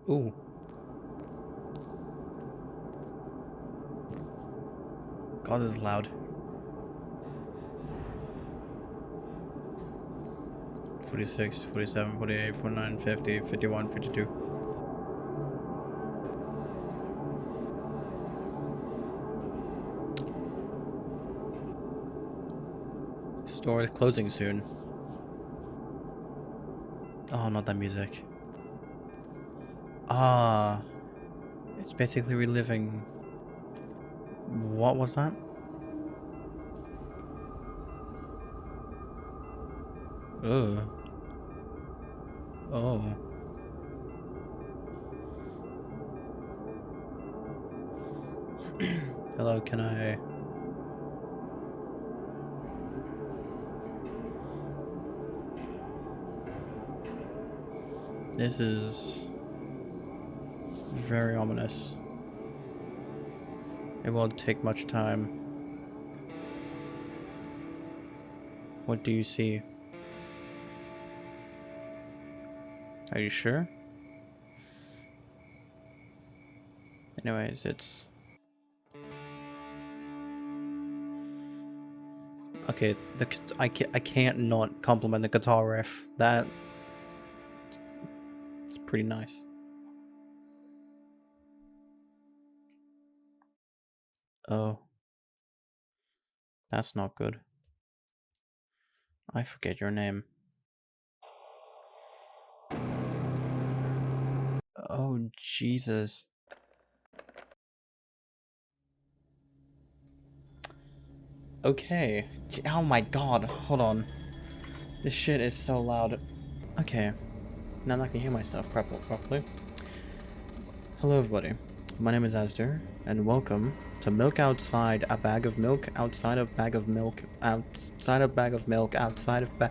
Ooh. God, this is loud. 46, 47, 48, 49, 50, 51, 52. Store is closing soon. Oh, not that music. Ah. It's basically reliving. What was that? Ugh. Oh. Hello, can I... This is very ominous. It won't take much time. What do you see? Are you sure? Anyways, it's... Okay, I can't not compliment the guitar riff. That... It's pretty nice. Oh. That's not good. I forget your name. Oh, Jesus. Okay. Oh my god, hold on. This shit is so loud. Okay. Now I can hear myself properly. Hello everybody. My name is Azzster, and welcome to Milk Outside a Bag of Milk, outside of bag of milk, outside of bag of milk, outside of bag...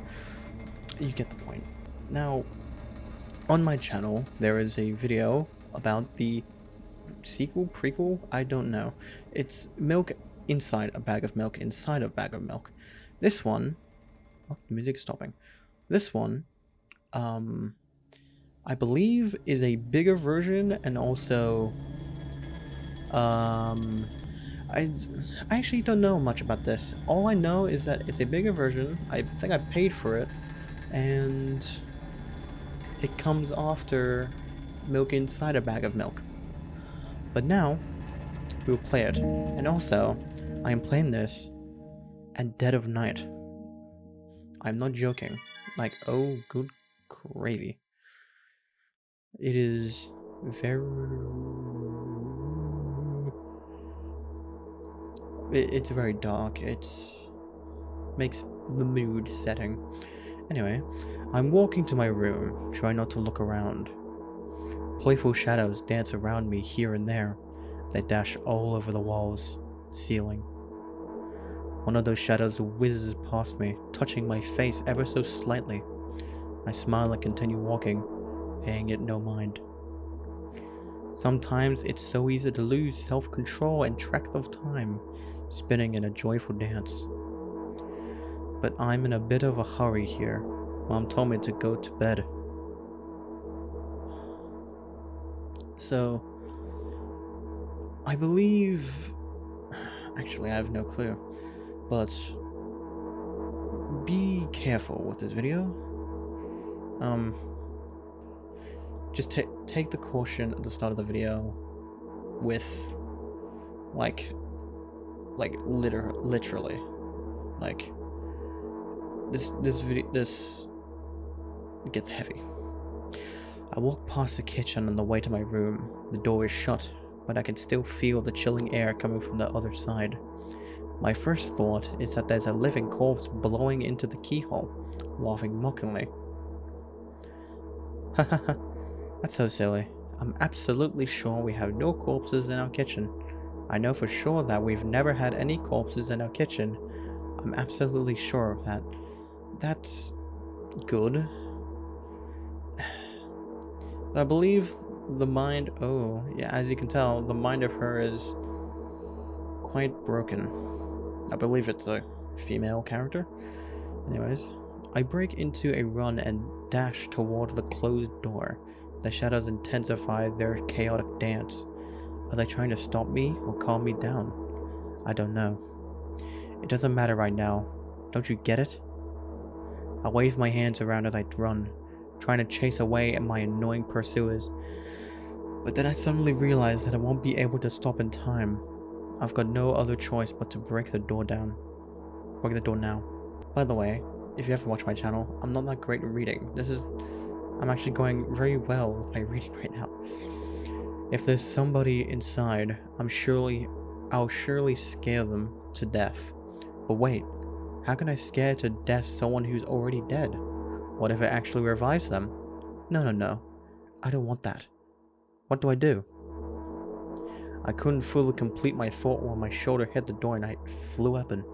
You get the point. Now, on my channel, there is a video about the sequel, prequel, I don't know. It's milk inside a bag of milk, inside a bag of milk. This one... Oh, the music's stopping. This one, I believe is a bigger version, and also... I actually don't know much about this. All I know is that it's a bigger version. I think I paid for it, and it comes after milk inside a bag of milk. But now, we'll play it. And also, I am playing this at dead of night. I'm not joking. Like, oh, good gravy. It is very... It's very dark. It makes the mood setting. Anyway, I'm walking to my room, trying not to look around. Playful shadows dance around me here and there. They dash all over the walls, ceiling. One of those shadows whizzes past me, touching my face ever so slightly. I smile and continue walking, paying it no mind. Sometimes it's so easy to lose self-control and track of time, spinning in a joyful dance. But I'm in a bit of a hurry here. Mom told me to go to bed. So, I believe... Actually, I have no clue. But be careful with this video. Just take the caution at the start of the video with literally this gets heavy. I walk past the kitchen on the way to my room. The door is shut, but I can still feel the chilling air coming from the other side. My first thought is that there's a living corpse blowing into the keyhole, laughing mockingly. Hahaha, that's so silly. I'm absolutely sure we have no corpses in our kitchen. I know for sure that we've never had any corpses in our kitchen. I'm absolutely sure of that. That's good. I believe the mind... Oh, yeah, as you can tell, the mind of her is quite broken. I believe it's a female character. Anyways, I break into a run and dash toward the closed door. The shadows intensify their chaotic dance. Are they trying to stop me or calm me down? I don't know. It doesn't matter right now. Don't you get it? I wave my hands around as I run, trying to chase away my annoying pursuers. But then I suddenly realize that I won't be able to stop in time. I've got no other choice but to break the door down. Break the door now. By the way, if you ever watch my channel, I'm not that great at reading. I'm actually going very well with my reading right now. If there's somebody inside, I'll surely scare them to death. But wait, how can I scare to death someone who's already dead? What if it actually revives them? No. I don't want that. What do I do? I couldn't fully complete my thought when my shoulder hit the door and I flew open.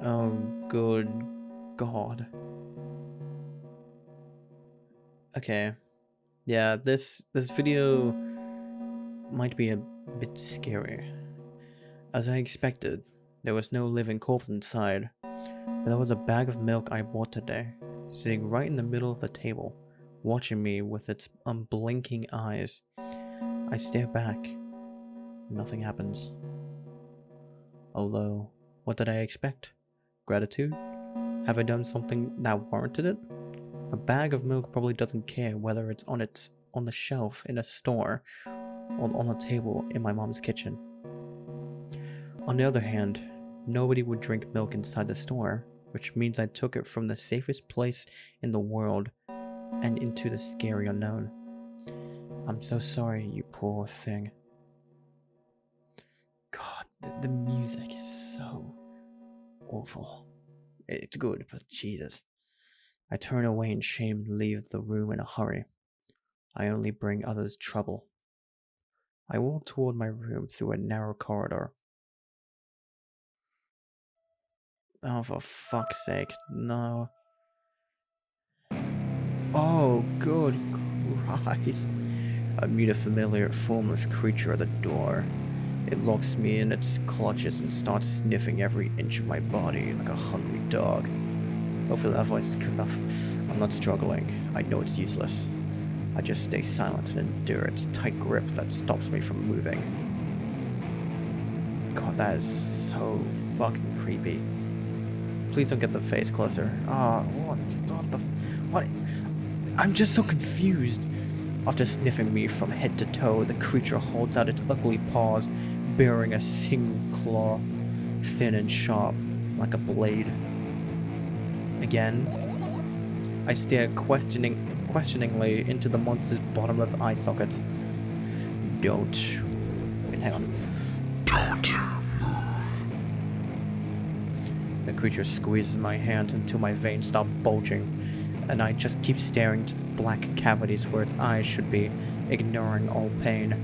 Oh, good God. Okay. Yeah, this video might be a bit scary. As I expected, there was no living corpse inside, but there was a bag of milk I bought today, sitting right in the middle of the table, watching me with its unblinking eyes. I stare back. Nothing happens. Although, what did I expect? Gratitude? Have I done something that warranted it? A bag of milk probably doesn't care whether it's on the shelf in a store or on a table in my mom's kitchen. On the other hand, nobody would drink milk inside the store, which means I took it from the safest place in the world and into the scary unknown. I'm so sorry, you poor thing. God, the music is so awful. It's good, but Jesus. I turn away in shame and leave the room in a hurry. I only bring others trouble. I walk toward my room through a narrow corridor. Oh, for fuck's sake, no. Oh, good Christ. I meet a familiar, formless creature at the door. It locks me in its clutches and starts sniffing every inch of my body like a hungry dog. Hopefully that voice is good enough. I'm not struggling. I know it's useless. I just stay silent and endure its tight grip that stops me from moving. God, that is so fucking creepy. Please don't get the face closer. Ah, what? I'm just so confused. After sniffing me from head to toe, the creature holds out its ugly paws, bearing a single claw, thin and sharp, like a blade. Again, I stare questioningly into the monster's bottomless eye sockets. Don't. Wait, hang on. Don't move. The creature squeezes my hands until my veins start bulging, and I just keep staring into the black cavities where its eyes should be, ignoring all pain.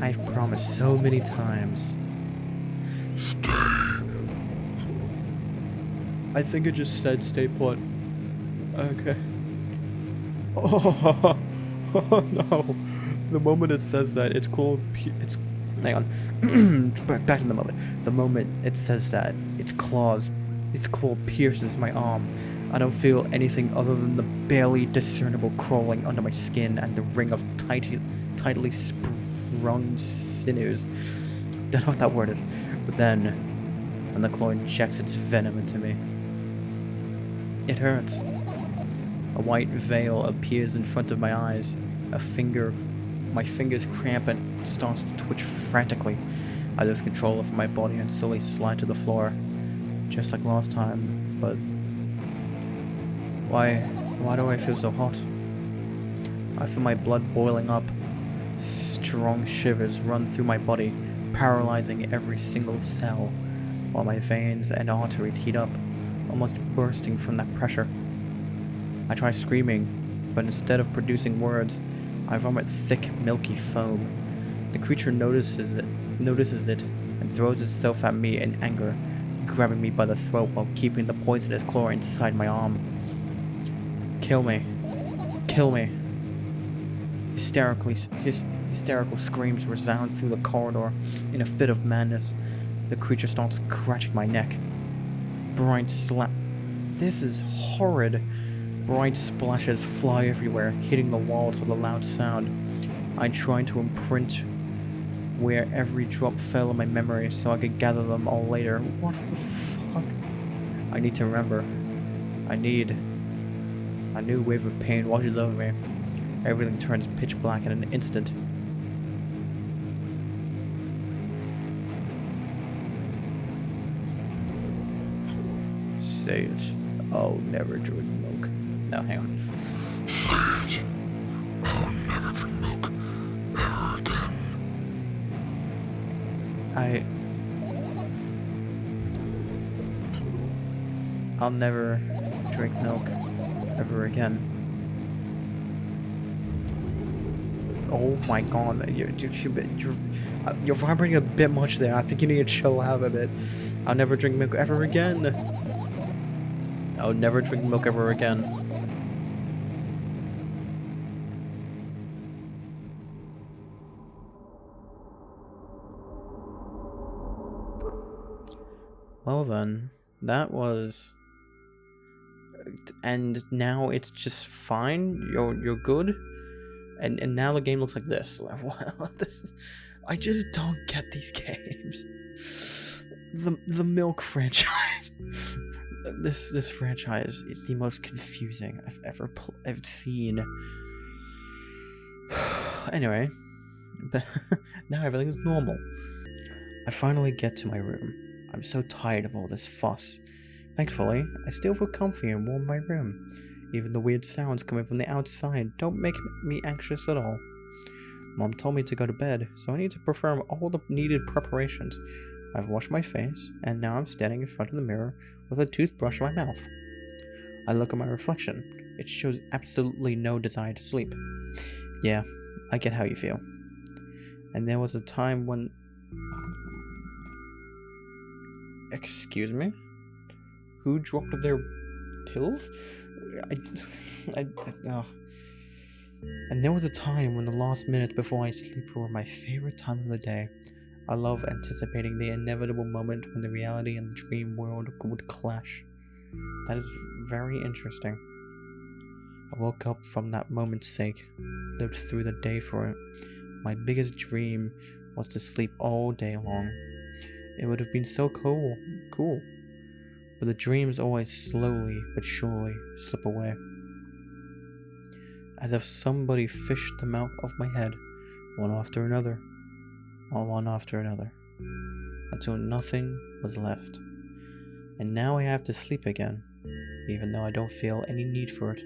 I've promised so many times. Stay. I think it just said stay put. Okay. Oh, no. The moment it says that, hang on. Back to the moment. The moment it says that, its claw pierces my arm. I don't feel anything other than the barely discernible crawling under my skin and the ring of tightly sprung sinews. Don't know what that word is. But then the claw injects its venom into me. It hurts. A white veil appears in front of my eyes. My fingers cramp and starts to twitch frantically. I lose control of my body and slowly slide to the floor. Just like last time, but why do I feel so hot? I feel my blood boiling up. Strong shivers run through my body, paralyzing every single cell, while my veins and arteries heat up, almost bursting from that pressure. I try screaming, but instead of producing words, I vomit thick, milky foam. The creature notices it, and throws itself at me in anger, grabbing me by the throat while keeping the poisonous claw inside my arm. Kill me. Kill me. Hysterical screams resound through the corridor. In a fit of madness, the creature starts scratching my neck. bright slap. This is horrid. Bright splashes fly everywhere, hitting the walls with a loud sound. I tried to imprint where every drop fell in my memory so I could gather them all later. What the fuck? I need to remember. I need... A new wave of pain washes over me. Everything turns pitch black in an instant. Say it. Oh, never drink milk. No, hang on. Say it. I'll never drink milk ever again. I'll never drink milk ever again. Oh my god, you're vibrating a bit much there. I think you need to chill out a bit. I'll never drink milk ever again. I'll never drink milk ever again. Well then, that was... And now it's just fine? You're good? And now the game looks like this. This is, I just don't get these games. The Milk franchise. This franchise is the most confusing I've ever seen. Anyway, now everything's normal. I finally get to my room. I'm so tired of all this fuss. Thankfully, I still feel comfy and warm in my room. Even the weird sounds coming from the outside don't make me anxious at all. Mom told me to go to bed, so I need to perform all the needed preparations. I've washed my face, and now I'm standing in front of the mirror with a toothbrush in my mouth. I look at my reflection. It shows absolutely no desire to sleep. Yeah, I get how you feel. And there was a time when... Excuse me? Who dropped their pills? Oh. And there was a time when the last minutes before I sleep were my favorite time of the day. I love anticipating the inevitable moment when the reality and the dream world would clash. That is very interesting. I woke up from that moment's sake, lived through the day for it. My biggest dream was to sleep all day long. It would have been so cool. But the dreams always slowly but surely slip away. As if somebody fished them out of my head, one after another, until nothing was left. And now I have to sleep again, even though I don't feel any need for it.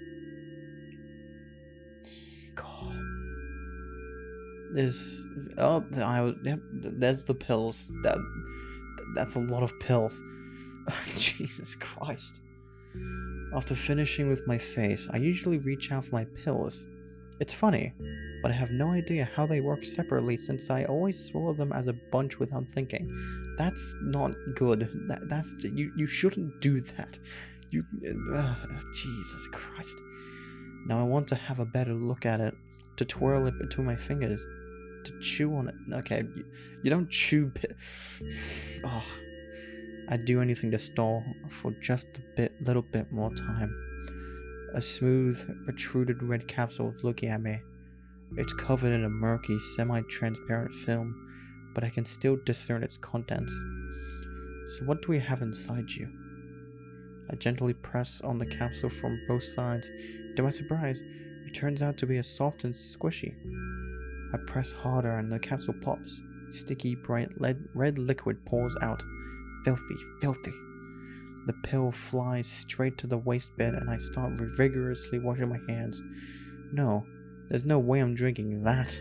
God. There's the pills. That's a lot of pills. Jesus Christ. After finishing with my face, I usually reach out for my pills. It's funny, but I have no idea how they work separately since I always swallow them as a bunch without thinking. That's not good. You shouldn't do that. Jesus Christ. Now I want to have a better look at it, to twirl it between my fingers, to chew on it. Okay, you don't chew Oh. I'd do anything to stall for just a little bit more time. A smooth, protruded red capsule is looking at me. It's covered in a murky, semi-transparent film, but I can still discern its contents. So what do we have inside you? I gently press on the capsule from both sides. To my surprise, it turns out to be as soft and squishy. I press harder and the capsule pops. Sticky, bright red liquid pours out. Filthy, filthy. The pill flies straight to the waste bin and I start vigorously washing my hands. No, there's no way I'm drinking that.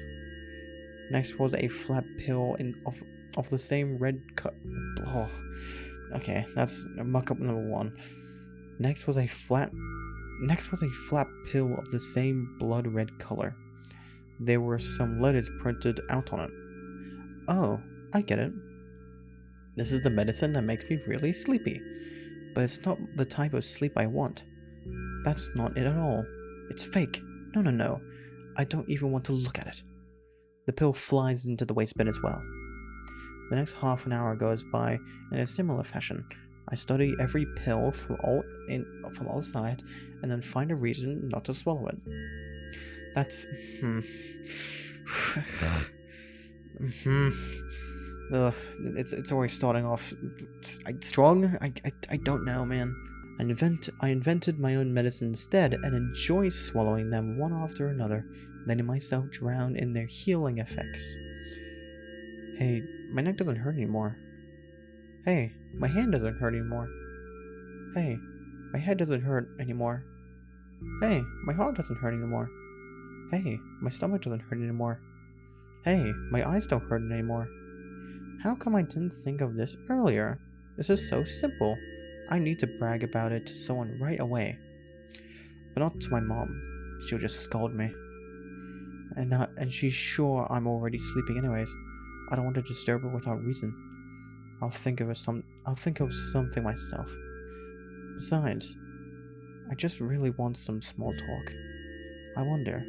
Next was a flat pill of the same red cut. Oh, okay, that's muck up number one. Next was a flat pill of the same blood red color. There were some letters printed out on it. Oh, I get it. This is the medicine that makes me really sleepy. But it's not the type of sleep I want. That's not it at all. It's fake. No. I don't even want to look at it. The pill flies into the waste bin as well. The next half an hour goes by in a similar fashion. I study every pill from all sides, and then find a reason not to swallow it. That's Ugh, it's already starting off strong. I don't know, man. I invented my own medicine instead, and enjoy swallowing them one after another, letting myself drown in their healing effects. Hey, my neck doesn't hurt anymore. Hey, my hand doesn't hurt anymore. Hey, my head doesn't hurt anymore. Hey, my heart doesn't hurt anymore. Hey, my stomach doesn't hurt anymore. Hey, my eyes don't hurt anymore. How come I didn't think of this earlier? This is so simple. I need to brag about it to someone right away. But not to my mom. She'll just scold me. And she's sure I'm already sleeping anyways. I don't want to disturb her without reason. I'll think of something myself. Besides, I just really want some small talk. I wonder,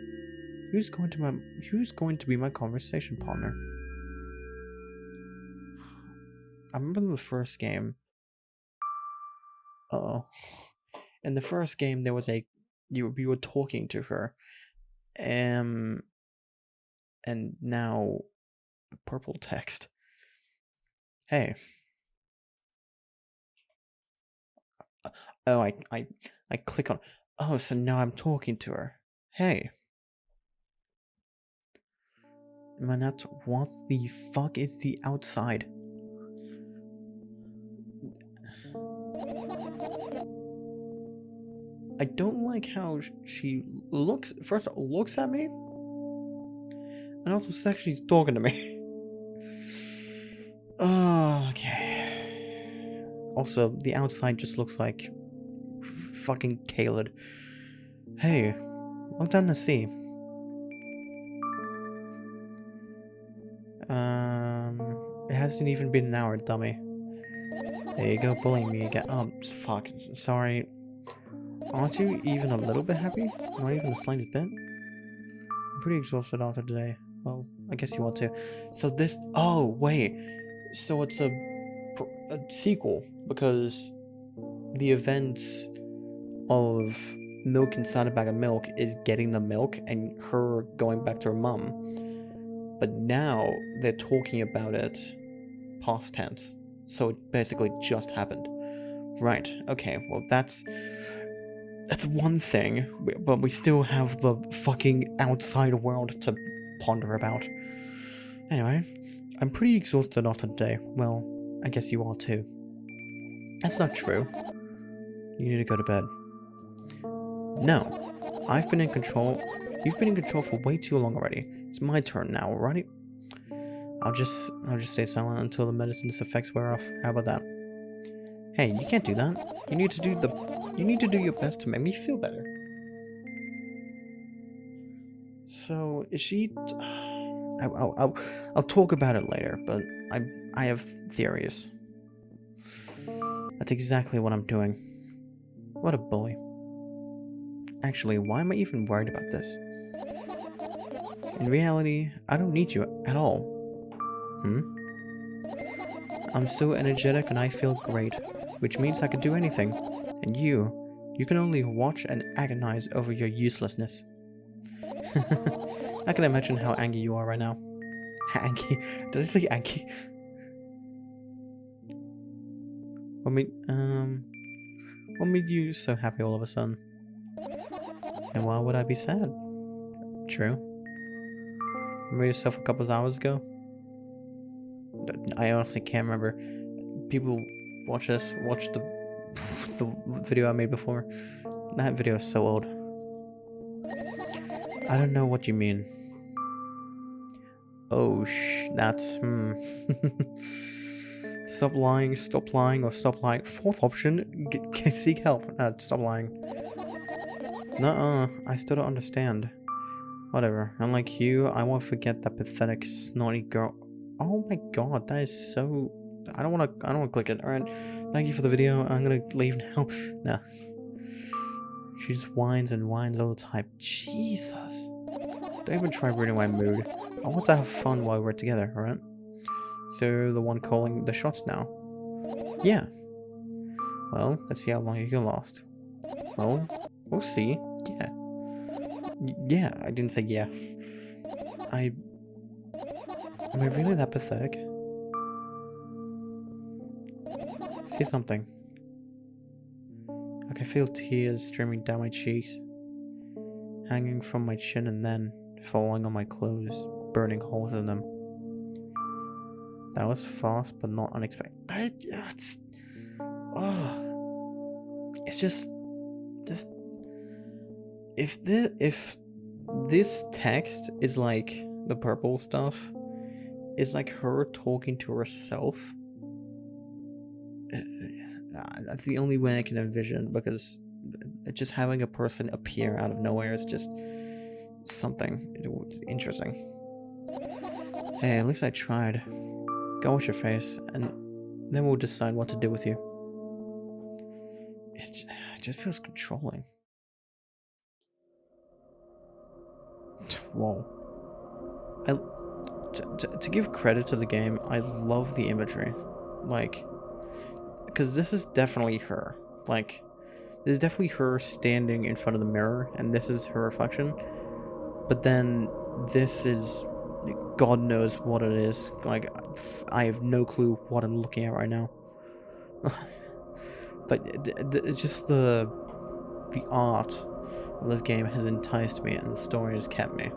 who's going to be my conversation partner? I remember in the first game. In the first game, there was you were talking to her, and now purple text. Hey. Oh, I click on. Oh, so now I'm talking to her. Hey. Manette, what the fuck is the outside? I don't like how she looks. First, looks at me, and also sexually talking to me. Okay. Also, the outside just looks like fucking Caled. Hey, long time no see. It hasn't even been an hour, dummy. There you go, bullying me again. Oh, fuck. Sorry. Aren't you even a little bit happy? Not even the slightest bit? I'm pretty exhausted after today. Well, I guess you want to. So this... Oh, wait. So it's a sequel, because the events of milk inside a bag of milk is getting the milk and her going back to her mum. But now they're talking about it past tense. So it basically just happened. Right, okay, well that's one thing, but we still have the fucking outside world to ponder about. Anyway, I'm pretty exhausted after today. Well, I guess you are too. That's not true. You need to go to bed. No, I've been in control. You've been in control for way too long already. It's my turn now, alright? I'll just stay silent until the medicine's effects wear off. How about that? Hey, you can't do that. You need to do your best to make me feel better. So, is she... I'll talk about it later, but I have theories. That's exactly what I'm doing. What a bully. Actually, why am I even worried about this? In reality, I don't need you at all. I'm so energetic and I feel great, which means I can do anything. And you can only watch and agonize over your uselessness. I can imagine how angry you are right now. Angry? Did I say angry? What made you so happy all of a sudden? And why would I be sad? True. Remember yourself a couple of hours ago? I honestly can't remember. People watch the video I made before. That video is so old. I don't know what you mean. Oh, that's Stop lying, or stop lying. Fourth option, seek help. Stop lying. Nuh-uh, I still don't understand. Whatever, unlike you, I won't forget that pathetic, snotty girl. Oh my god, that is so... I don't wanna click it. Alright, thank you for the video. I'm gonna leave now. Nah. She just whines and whines all the time. Jesus. Don't even try ruining my mood. I want to have fun while we're together, alright? So, the one calling the shots now. Yeah. Well, let's see how long you can last. Well, we'll see. Yeah. Yeah, I didn't say yeah. Am I really that pathetic? Say something. I can feel tears streaming down my cheeks, hanging from my chin and then falling on my clothes, burning holes in them. That was fast, but not unexpected. It's just this. If this text is like the purple stuff, is like her talking to herself. That's the only way I can envision, because just having a person appear out of nowhere is just something interesting. Hey, at least I tried. Go wash your face, and then we'll decide what to do with you. It just feels controlling. Whoa. To give credit to the game, I love the imagery. Like, because this is definitely her. Like, this is definitely her standing in front of the mirror, and this is her reflection. But then this is, God knows what it is. Like, I have no clue what I'm looking at right now. But it's just the art of this game has enticed me, and the story has kept me.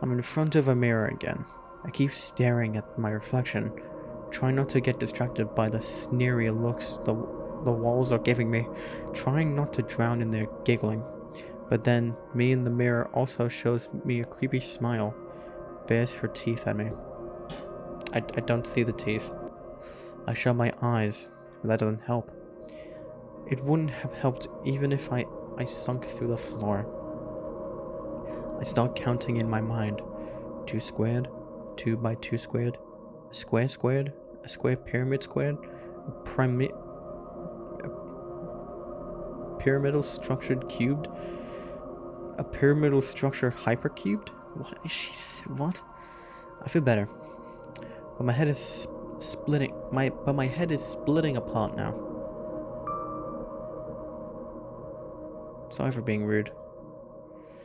I'm in front of a mirror again. I keep staring at my reflection, trying not to get distracted by the sneery looks the walls are giving me, trying not to drown in their giggling. But then, me in the mirror also shows me a creepy smile, bares her teeth at me. I don't see the teeth. I shut my eyes, but that doesn't help. It wouldn't have helped even if I sunk through the floor. I start counting in my mind. 2 squared, 2 by 2 squared, a square squared, a square pyramid squared, a pyramidal structured cubed, a pyramidal structure hypercubed? What is she? What? I feel better, but my head is splitting. My head is splitting apart now. Sorry for being rude.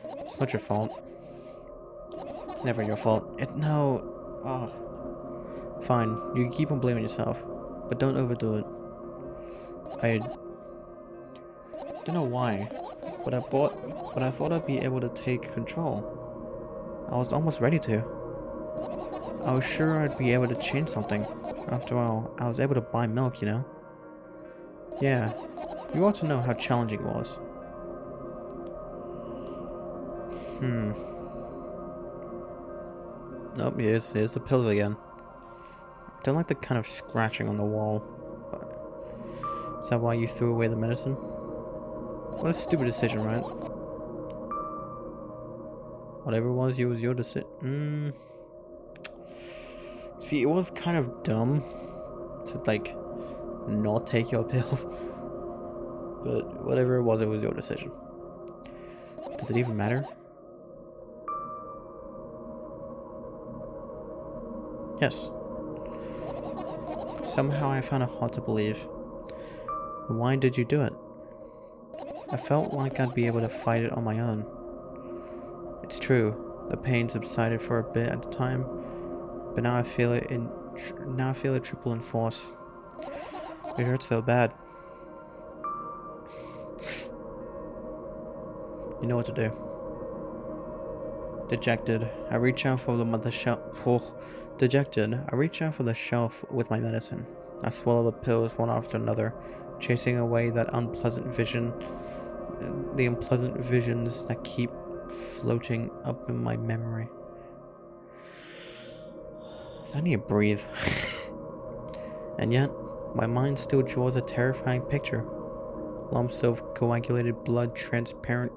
It's not your fault. It's never your fault. No. Oh. Fine. You can keep on blaming yourself, but don't overdo it. I don't know why, but I thought I'd be able to take control. I was almost ready to. I was sure I'd be able to change something. After all, I was able to buy milk, you know? Yeah. You ought to know how challenging it was. Nope, here's the pills again. I don't like the kind of scratching on the wall. But is that why you threw away the medicine? What a stupid decision, right? Whatever it was your decision. See, it was kind of dumb to, like, not take your pills. But whatever it was your decision. Does it even matter? Yes. Somehow I found it hard to believe. Why did you do it? I felt like I'd be able to fight it on my own. It's true, the pain subsided for a bit at a time, but now I feel it triple in force. It hurts so bad. You know what to do. Dejected, I reach out for the shelf with my medicine. I swallow the pills one after another, chasing away that unpleasant vision, the unpleasant visions that keep floating up in my memory. I need to breathe. And yet, my mind still draws a terrifying picture. Lumps of coagulated blood transparent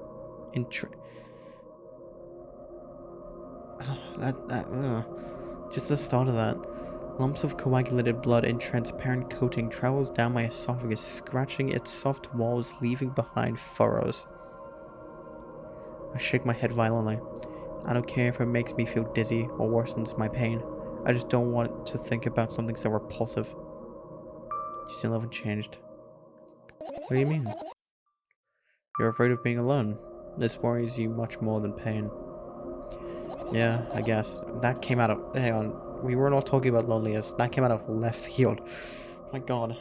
just the start of that. Lumps of coagulated blood in transparent coating travels down my esophagus, scratching its soft walls, leaving behind furrows. I shake my head violently. I don't care if it makes me feel dizzy or worsens my pain. I just don't want to think about something so repulsive. You still haven't changed. What do you mean? You're afraid of being alone. This worries you much more than pain. Yeah, I guess. That came out of... Hang on. We were not talking about loneliness. That came out of left field. My god.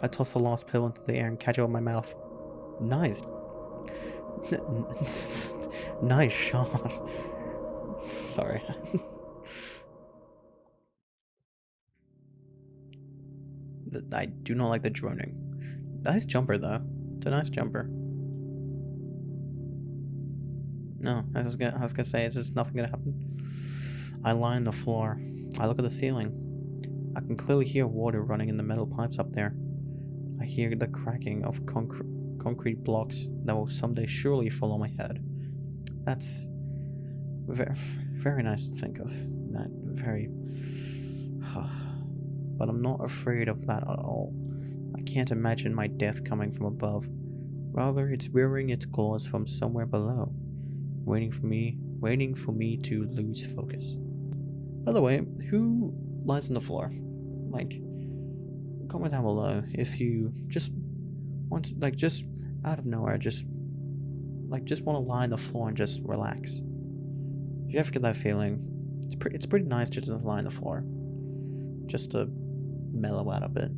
I toss the last pill into the air and catch it with my mouth. Nice. Nice shot. Sorry. I do not like the droning. Nice jumper, though. It's a nice jumper. No, I was gonna say, it's just nothing gonna happen. I lie on the floor. I look at the ceiling. I can clearly hear water running in the metal pipes up there. I hear the cracking of concrete blocks that will someday surely fall on my head. That's very nice to think of. That very... But I'm not afraid of that at all. I can't imagine my death coming from above. Rather, it's rearing its claws from somewhere below, waiting for me to lose focus. By the way, who lies on the floor? Like, comment down below if you just want to, like, just out of nowhere, just want to lie on the floor and just relax. If you ever get that feeling, it's pretty nice to just lie on the floor, just to mellow out a bit.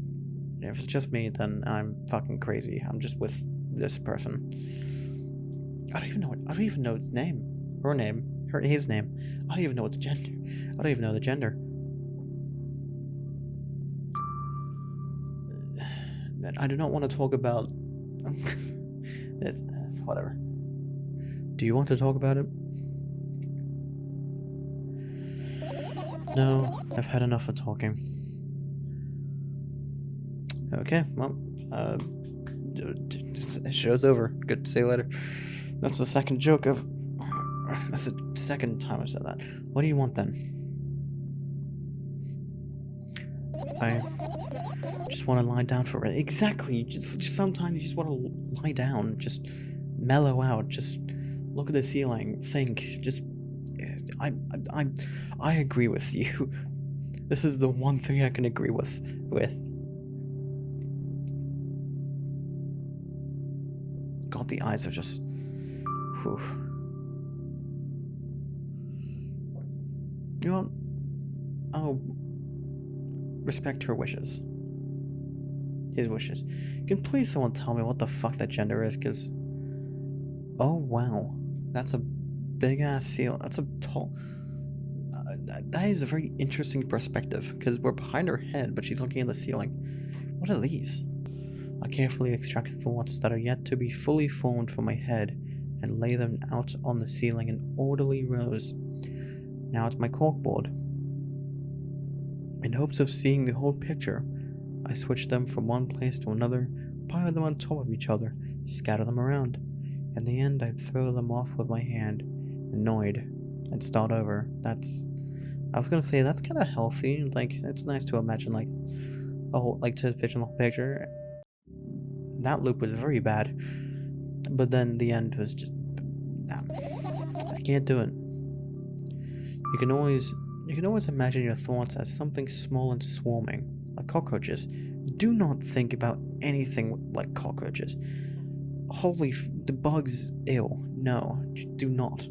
If it's just me, then I'm fucking crazy. I'm just with this person. I don't even know his name. His name. I don't even know its gender. I don't even know the gender. I do not want to talk about... whatever. Do you want to talk about it? No, I've had enough of talking. Okay, well, show's over. Good, see you later. That's the second joke of... That's the second time I've said that. What do you want then? I just want to lie down for it. Exactly. Just sometimes you just want to lie down, just mellow out, just look at the ceiling, think. Just I agree with you. This is the one thing I can agree with. God, the eyes are just... Whew. You know what? I'll respect her wishes. His wishes. Can please someone tell me what the fuck that gender is, because... Oh, wow. That's a big-ass seal. That's a tall... that is a very interesting perspective, because we're behind her head, but she's looking at the ceiling. What are these? I carefully extract thoughts that are yet to be fully formed from my head, and lay them out on the ceiling in orderly rows. Now it's my corkboard. In hopes of seeing the whole picture, I switch them from one place to another, pile them on top of each other, scatter them around. In the end, I throw them off with my hand, annoyed, and start over. I was gonna say, that's kind of healthy. Like, it's nice to imagine, like, a whole, like, to envision the whole picture. That loop was very bad, but then the end was just... Nah, I can't do it. You can always imagine your thoughts as something small and swarming, like cockroaches. Do not think about anything like cockroaches. The bugs, ew. No, just do not.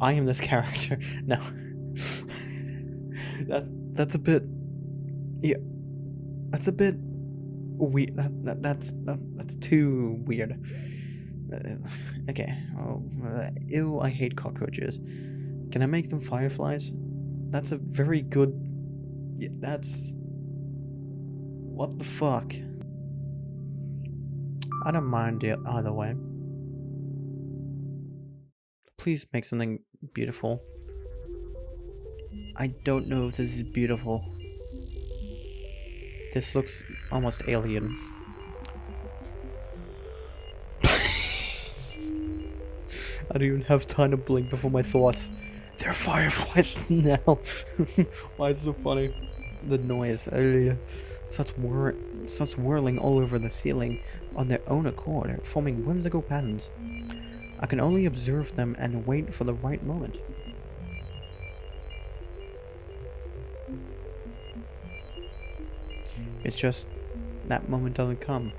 I am this character. No. That's a bit... Yeah. That's a bit... weird. That's too weird. Okay. Oh, ew, I hate cockroaches. Can I make them fireflies? That's a very good... Yeah, that's... What the fuck? I don't mind it either way. Please make something beautiful. I don't know if this is beautiful. This looks almost alien. I don't even have time to blink before my thoughts. They're fireflies now. Why is it so funny? The noise starts whirling all over the ceiling on their own accord, forming whimsical patterns. I can only observe them and wait for the right moment. It's just that moment doesn't come.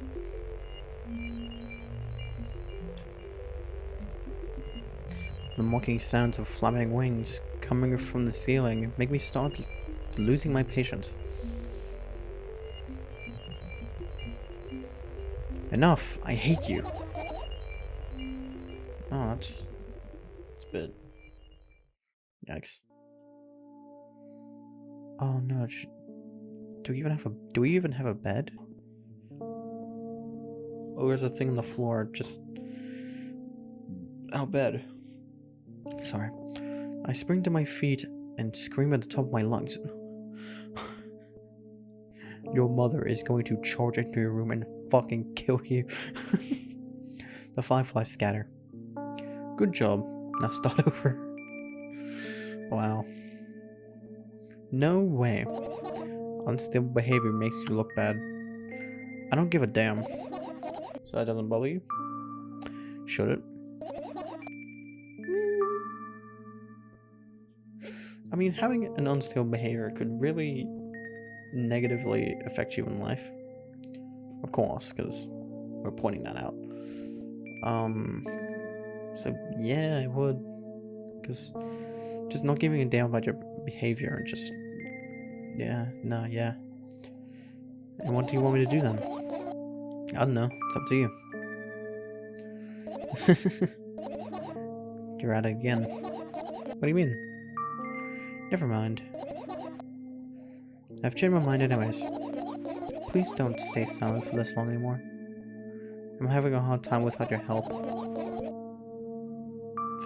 The mocking sounds of flapping wings coming from the ceiling make me start losing my patience. Enough! I hate you! Oh, that's a bit... Yikes. Oh no, do we even have a bed? Oh, there's a thing on the floor, just... Our bed. Sorry. I spring to my feet and scream at the top of my lungs. Your mother is going to charge into your room and fucking kill you. The fireflies scatter. Good job. Now start over. Wow. No way. Unstable behavior makes you look bad. I don't give a damn. So that doesn't bother you? Should it? I mean, having an unstable behavior could really negatively affect you in life. Of course, because we're pointing that out. So yeah, it would. Because just not giving a damn about your behavior and just... Yeah, no, yeah. And what do you want me to do then? I don't know. It's up to you. You're at it again. What do you mean? Never mind. I've changed my mind anyways. Please don't stay silent for this long anymore. I'm having a hard time without your help.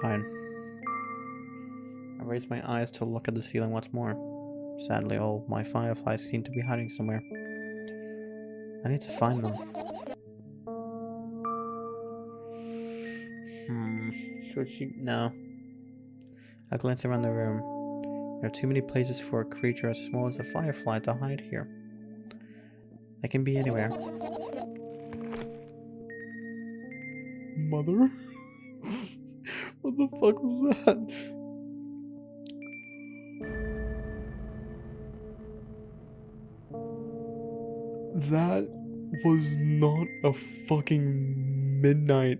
Fine. I raise my eyes to look at the ceiling once more. Sadly, all my fireflies seem to be hiding somewhere. I need to find them. Should she? No. I glance around the room. There are too many places for a creature as small as a firefly to hide here. They can be anywhere. Mother? What the fuck was that? That was not a fucking midnight.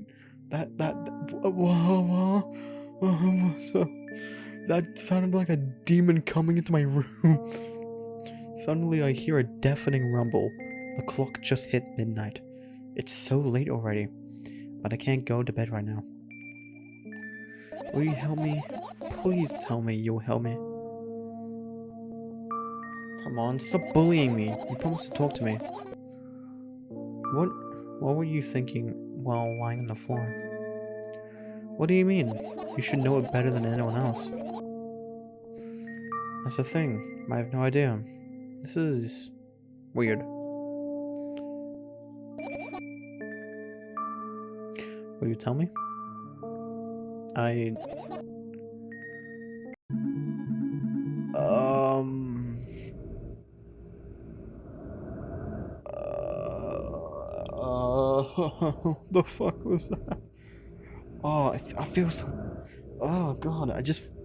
That sounded like a demon coming into my room. Suddenly I hear a deafening rumble. The clock just hit midnight. It's so late already, but I can't go to bed right now. Will you help me? Please tell me you'll help me. Come on, stop bullying me. You promised to talk to me. What were you thinking while lying on the floor? What do you mean? You should know it better than anyone else. That's the thing. I have no idea. This is weird. Will you tell me? What the fuck was that? Oh, I feel so... Oh god,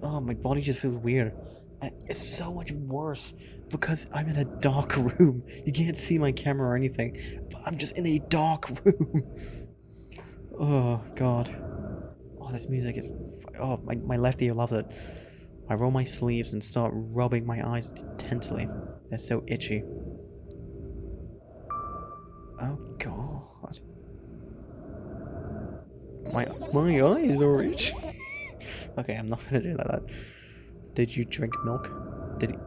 oh, my body just feels weird. And it's so much worse because I'm in a dark room. You can't see my camera or anything, but I'm just in a dark room. Oh god. Oh, this music is... Oh, my left ear loves it. I roll my sleeves and start rubbing my eyes intensely. They're so itchy. Oh god. My eyes are itchy. Okay, I'm not gonna do that. Did you drink milk? Did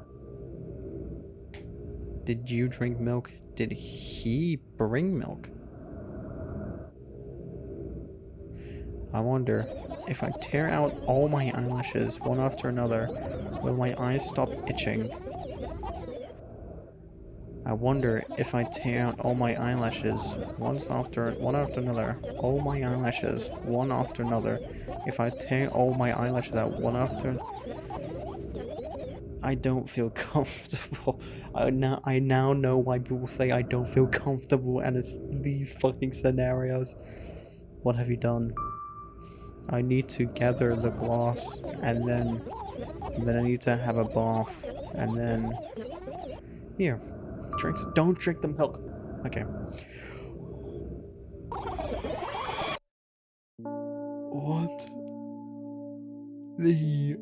you drink milk? Did he bring milk? I wonder, if I tear out all my eyelashes one after another, will my eyes stop itching? I wonder if I tear out all my eyelashes one after another, all my eyelashes one after another, if I tear all my eyelashes out one after... I don't feel comfortable. I now know why people say I don't feel comfortable, and it's these fucking scenarios. What have you done? I need to gather the glass, and then I need to have a bath, and then... Here, drinks. Don't drink the milk. Okay. What the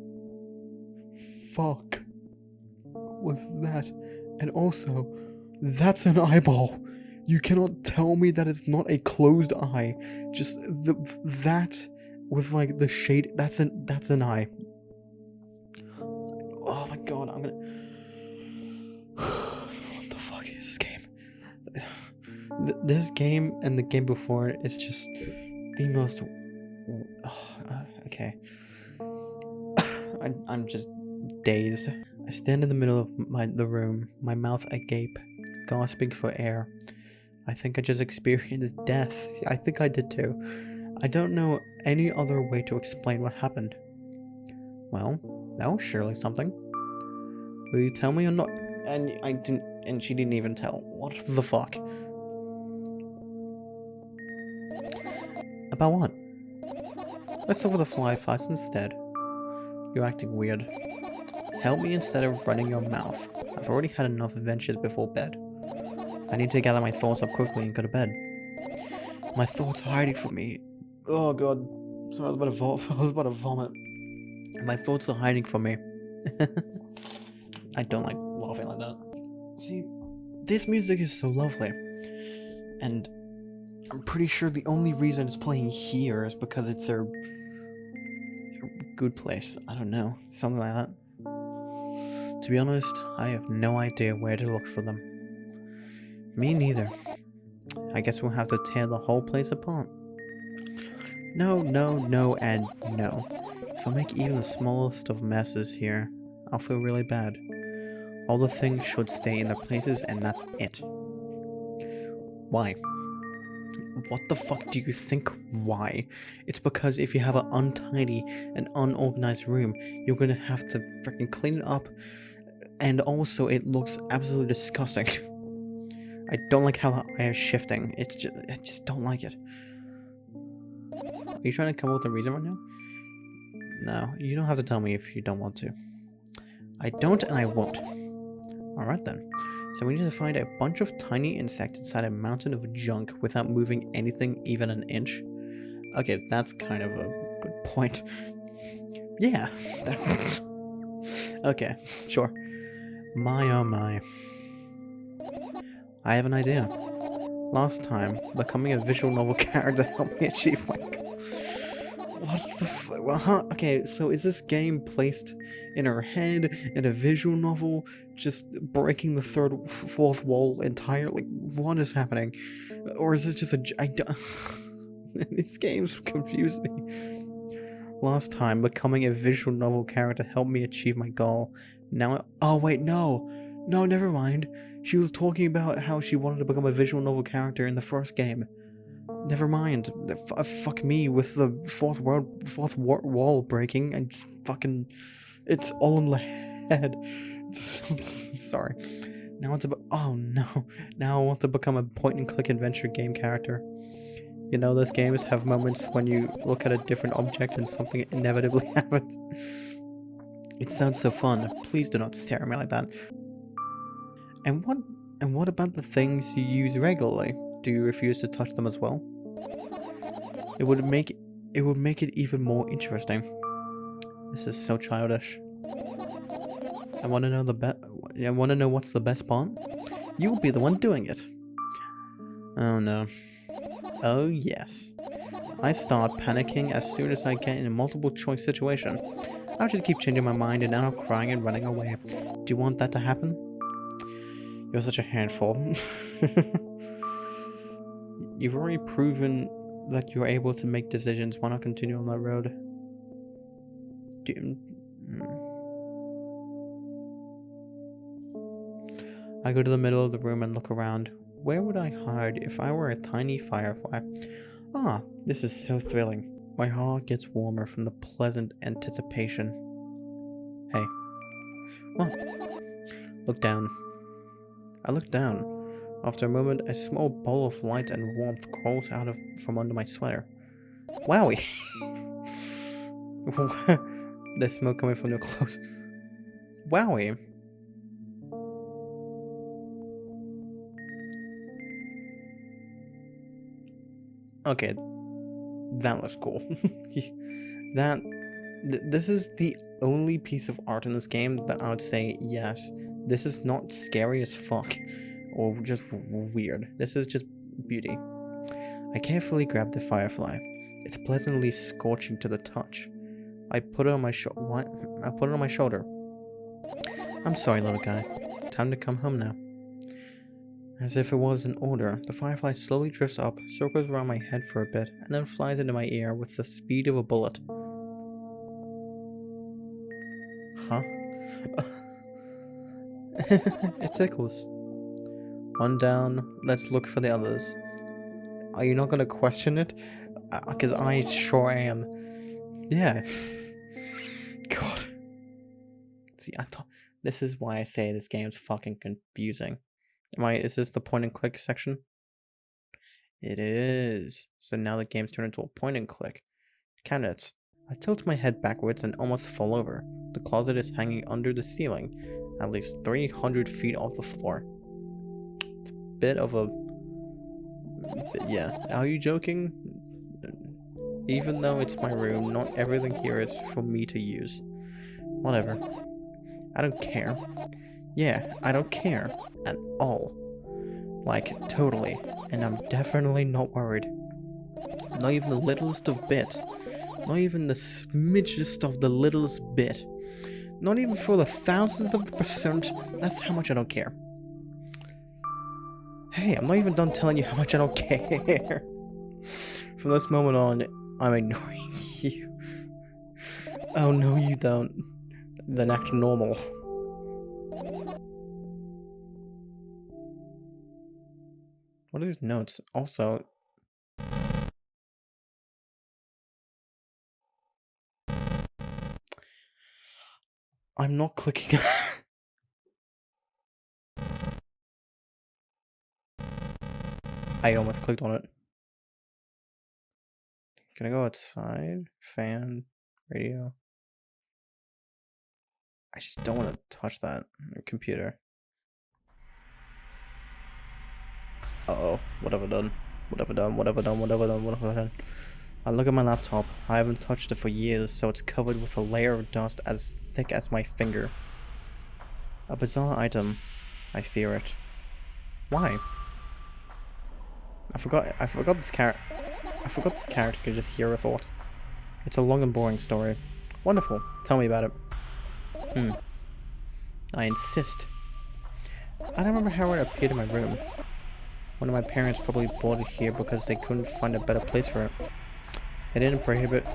fuck was that? And also, that's an eyeball. You cannot tell me that it's not a closed eye. Just that with like the shade. That's an eye. Oh my god, I'm gonna. What the fuck is this game? This game and the game before is just the most. Okay. I'm just dazed. I stand in the middle of the room, my mouth agape, gasping for air. I think I just experienced death. I think I did too. I don't know any other way to explain what happened. Well, that was surely something. Will you tell me or not? And I didn't, and she didn't even tell. What the fuck? About what? Let's look for the fly fights instead. You're acting weird. Help me instead of running your mouth. I've already had enough adventures before bed. I need to gather my thoughts up quickly and go to bed. My thoughts are hiding from me. Oh god. Sorry, I was about to vomit. My thoughts are hiding from me. I don't like laughing like that. See, this music is so lovely. And I'm pretty sure the only reason it's playing here is because it's a good place. I don't know. Something like that. To be honest, I have no idea where to look for them. Me neither. I guess we'll have to tear the whole place apart. No, no, no, and no. If I make even the smallest of messes here, I'll feel really bad. All the things should stay in their places and that's it. Why? What the fuck do you think why? It's because if you have an untidy and unorganized room, you're gonna have to freaking clean it up, and also it looks absolutely disgusting. I don't like how the eye is shifting. I just don't like it. Are you trying to come up with a reason right now? No, you don't have to tell me if you don't want to. I don't and I won't. Alright then. So we need to find a bunch of tiny insects inside a mountain of junk without moving anything even an inch. Okay, that's kind of a good point. Yeah, that's... Okay, sure. My oh my. I have an idea. Last time, becoming a visual novel character helped me achieve my goal. What the fuck? Well, huh? Okay, so is this game placed in her head, in a visual novel, just breaking the fourth wall entirely? What is happening? Or is this just These games confuse me. Last time, becoming a visual novel character helped me achieve my goal. Now, oh wait, no. No, never mind. She was talking about how she wanted to become a visual novel character in the first game. Never mind. Fuck me with the fourth wall breaking and just fucking... It's all in the head. Sorry. Now it's about... Oh no. Now I want to become a point-and-click adventure game character. You know, those games have moments when you look at a different object and something inevitably happens. It sounds so fun. Please do not stare at me like that. And what about the things you use regularly? Do you refuse to touch them as well? It would make it even more interesting. This is so childish. I want to know what's the best part? You will be the one doing it. Oh no. Oh yes. I start panicking as soon as I get in a multiple choice situation. I'll just keep changing my mind and end up crying and running away. Do you want that to happen? You're such a handful. You've already proven that you're able to make decisions. Why not continue on that road? I go to the middle of the room and look around. Where would I hide if I were a tiny firefly? Ah, this is so thrilling. My heart gets warmer from the pleasant anticipation. Hey. What? Look down. I look down. After a moment, a small ball of light and warmth crawls out from under my sweater. Wowie! There's smoke coming from your clothes. Wowie! Okay, that looks cool. This is the only piece of art in this game that I would say, yes, this is not scary as fuck or just weird. This is just beauty. I carefully grabbed the firefly. It's pleasantly scorching to the touch. I put it on my I put it on my shoulder. I'm sorry, little guy. Time to come home now. As if it was an order, the firefly slowly drifts up, circles around my head for a bit, and then flies into my ear with the speed of a bullet. Huh? It tickles. One down, let's look for the others. Are you not gonna question it? Because I sure am. Yeah. God. See, this is why I say this game's fucking confusing. Is this the point and click section? It is. So now the game's turned into a point and click. Cabinets. I tilt my head backwards and almost fall over. The closet is hanging under the ceiling, at least 300 feet off the floor. It's a bit of a... yeah. Are you joking? Even though it's my room, not everything here is for me to use. Whatever. I don't care. Yeah, I don't care. At all. Like, totally. And I'm definitely not worried. Not even the littlest of bit. Not even the smidgest of the littlest bit. Not even for the thousands of the percent. That's how much I don't care. Hey, I'm not even done telling you how much I don't care. From this moment on, I'm ignoring you. Oh no, you don't. Then act normal. What are these notes? Also... I'm not clicking. I almost clicked on it. Can I go outside? Fan, radio. I just don't want to touch that computer. Uh-oh. What have I done? What have I done? What have I done? What have I done? What have I done? I look at my laptop. I haven't touched it for years, so it's covered with a layer of dust as thick as my finger. A bizarre item. I fear it. Why? I forgot this character could just hear a thought. It's a long and boring story. Wonderful. Tell me about it. I insist. I don't remember how it appeared in my room. One of my parents probably bought it here because they couldn't find a better place for it. They didn't prohibit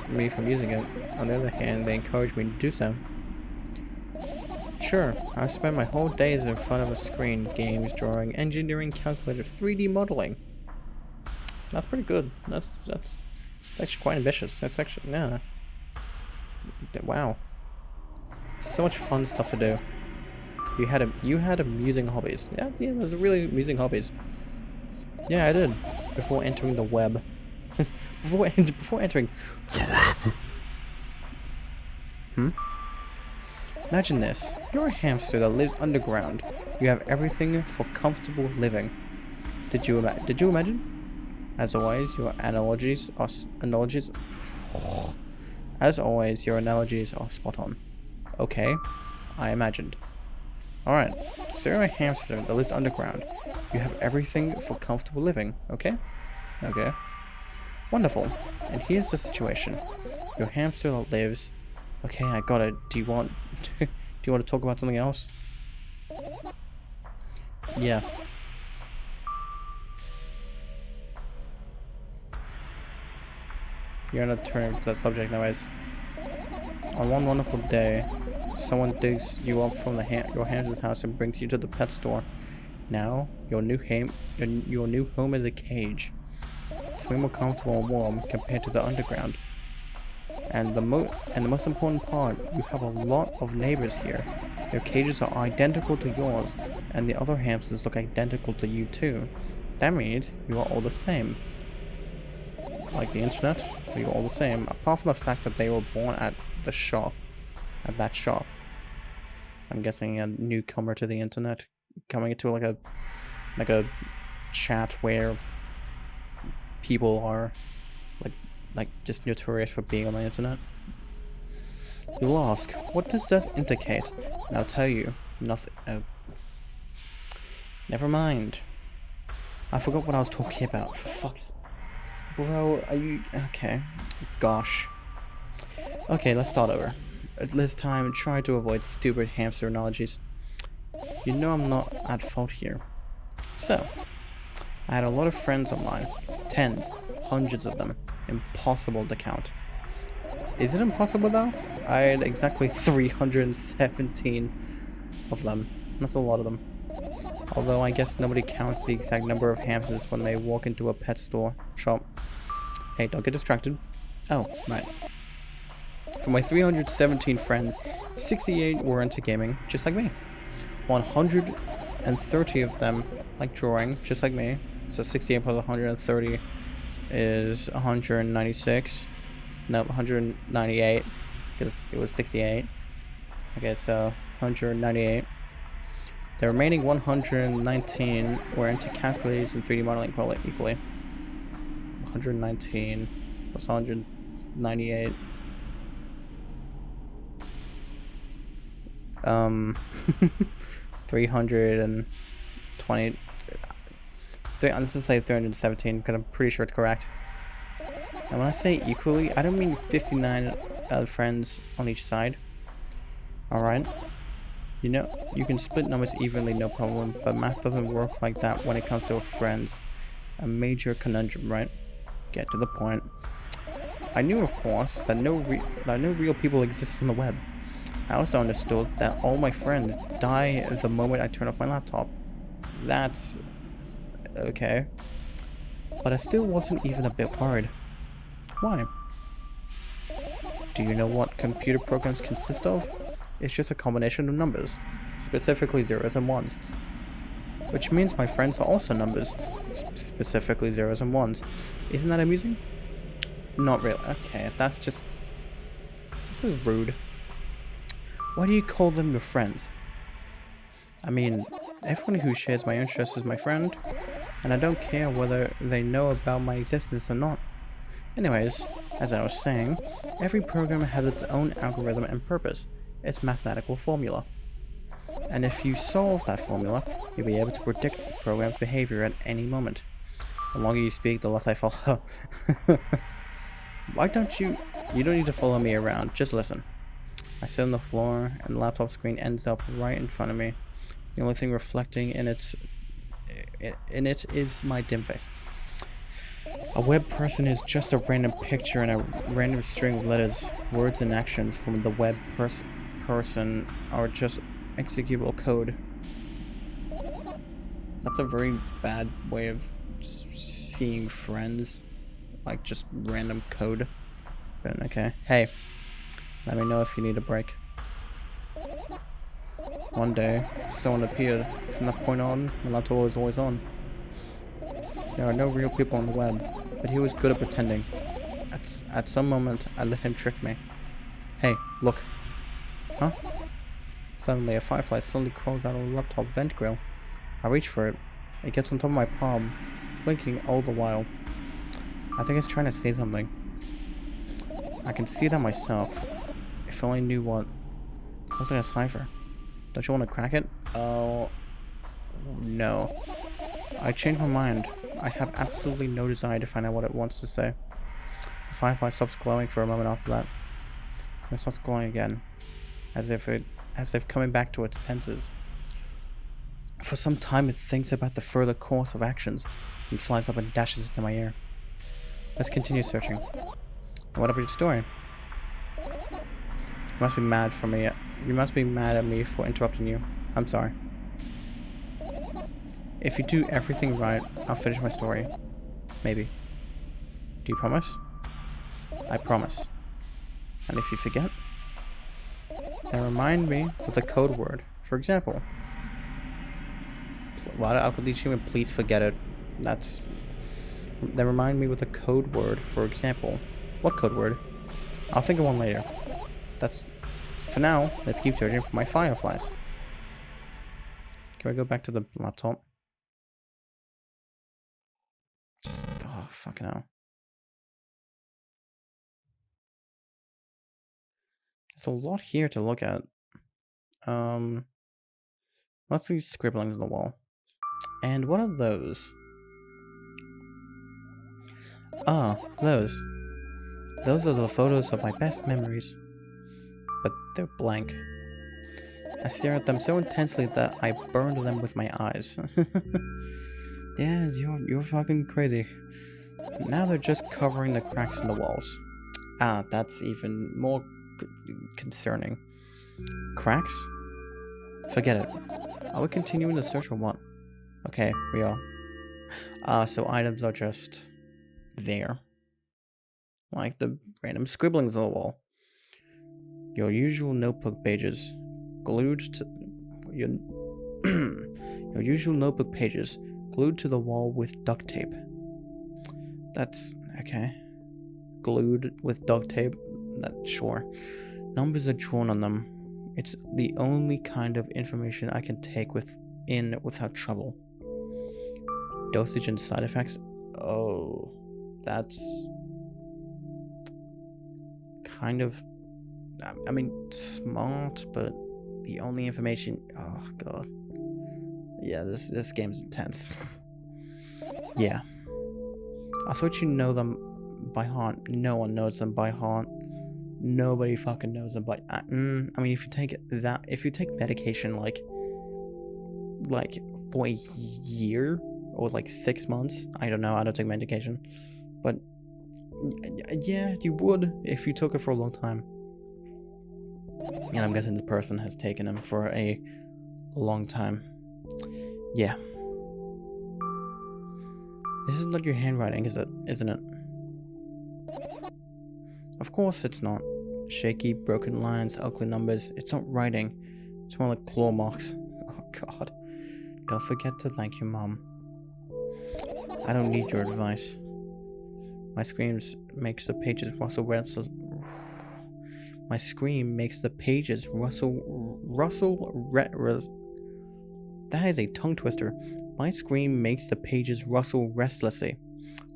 me from using it. On the other hand, they encouraged me to do so. Sure, I've spent my whole days in front of a screen, games, drawing, engineering, calculator, 3D modeling. That's pretty good. That's actually quite ambitious. That's actually, yeah. Wow. So much fun stuff to do. You had amusing hobbies. Yeah, those are really amusing hobbies. Yeah, I did. Before entering the web. before entering the web. Imagine this. You're a hamster that lives underground. You have everything for comfortable living. Did you imagine? As always, your analogies are spot on. Okay, I imagined. Alright, so you're a hamster that lives underground. You have everything for comfortable living, okay? Okay. Wonderful. And here's the situation. Your hamster that lives... Okay, I got it. Do you want to talk about something else? Yeah. You're gonna turn to that subject anyways. On one wonderful day, someone digs you up from your hamster's house and brings you to the pet store. Now, your new home is a cage. It's way more comfortable and warm compared to the underground. And the most important part, you have a lot of neighbors here. Their cages are identical to yours, and the other hamsters look identical to you too. That means you are all the same. Like the internet, you're all the same, apart from the fact that they were born at the shop. At that shop. So I'm guessing a newcomer to the internet coming into like a chat where people are like just notorious for being on the internet. You'll ask, what does that indicate? And I'll tell you, nothing. Oh. Never mind. I forgot what I was talking about. For fuck's... Bro, are you... Okay. Gosh. Okay, let's start over. This time, try to avoid stupid hamster analogies. You know I'm not at fault here. So, I had a lot of friends online. Tens, hundreds of them. Impossible to count. Is it impossible though? I had exactly 317 of them. That's a lot of them. Although I guess nobody counts the exact number of hamsters when they walk into a pet store shop. Hey, don't get distracted. Oh, right. For my 317 friends, 68 were into gaming, just like me. 130 of them like drawing, just like me. So 68 plus 130 is 196. Nope, 198, because it was 68. Okay, so 198. The remaining 119 were into calculators and 3D modeling equally. 119 plus 198. 320. Let's just say 317 because I'm pretty sure it's correct. And when I say equally, I don't mean 59 friends on each side. Alright? You know, you can split numbers evenly, no problem, but math doesn't work like that when it comes to friends. A major conundrum, right? Get to the point. I knew, of course, that no real people exist on the web. I also understood that all my friends die the moment I turn off my laptop. That's... okay. But I still wasn't even a bit worried. Why? Do you know what computer programs consist of? It's just a combination of numbers, specifically zeros and ones. Which means my friends are also numbers, specifically zeros and ones. Isn't that amusing? Not really. Okay, that's just... this is rude. Why do you call them your friends? I mean, everyone who shares my interests is my friend, and I don't care whether they know about my existence or not. Anyways, as I was saying, every program has its own algorithm and purpose, its mathematical formula. And if you solve that formula, you'll be able to predict the program's behavior at any moment. The longer you speak, the less I follow. Why don't you don't need to follow me around, just listen. I sit on the floor, and the laptop screen ends up right in front of me. The only thing reflecting in it is my dim face. A web person is just a random picture and a random string of letters, words, and actions from the web person are just executable code. That's a very bad way of seeing friends, like just random code. But okay. Hey, let me know if you need a break. One day, someone appeared. From that point on, my laptop was always on. There are no real people on the web, but he was good at pretending. At some moment, I let him trick me. Hey, look. Huh? Suddenly, a firefly slowly crawls out of the laptop vent grill. I reach for it. It gets on top of my palm, blinking all the while. I think it's trying to say something. I can see that myself. If I only knew what. It looks like a cipher. Don't you want to crack it? Oh, no. I changed my mind. I have absolutely no desire to find out what it wants to say. The firefly stops glowing for a moment after that. And it starts glowing again, as if coming back to its senses. For some time it thinks about the further course of actions, and flies up and dashes into my ear. Let's continue searching. What about your story? You must be mad for me. You must be mad at me for interrupting you. I'm sorry. If you do everything right, I'll finish my story. Maybe. Do you promise? I promise. And if you forget, then remind me with a code word. For example. I'll teach you and please forget it. Then remind me with a code word. For example. What code word? I'll think of one later. For now, let's keep searching for my fireflies. Can we go back to the laptop? Oh, Fucking hell. There's a lot here to look at. What's these scribblings on the wall? And what are those? Ah, those. Those are the photos of my best memories. But they're blank. I stare at them so intensely that I burned them with my eyes. Yeah, you're fucking crazy. Now they're just covering the cracks in the walls. Ah, that's even more concerning. Cracks? Forget it. Are we continuing the search or what? Okay, we are. So items are just there. Like the random scribblings on the wall. Your usual notebook pages glued to your your usual notebook pages glued to the wall with duct tape. That's okay. Glued with duct tape. That's sure. Numbers are drawn on them. It's the only kind of information I can take without trouble. Dosage and side effects. Oh, that's kind of, I mean, smart, but the only information. Oh god. Yeah, this game's intense. Yeah. I thought you know them by heart. No one knows them by heart. Nobody fucking knows them by. I mean, if you take medication like for a year or like 6 months, I don't know. I don't take medication, but yeah, you would if you took it for a long time. And I'm guessing the person has taken them for a long time. Yeah. This is not your handwriting, isn't it? Of course it's not. Shaky, broken lines, ugly numbers. It's not writing. It's more like claw marks. Oh god. Don't forget to thank your mom. I don't need your advice. My screams makes the pages rustle. My scream makes the pages that is a tongue twister. My scream makes the pages rustle restlessly.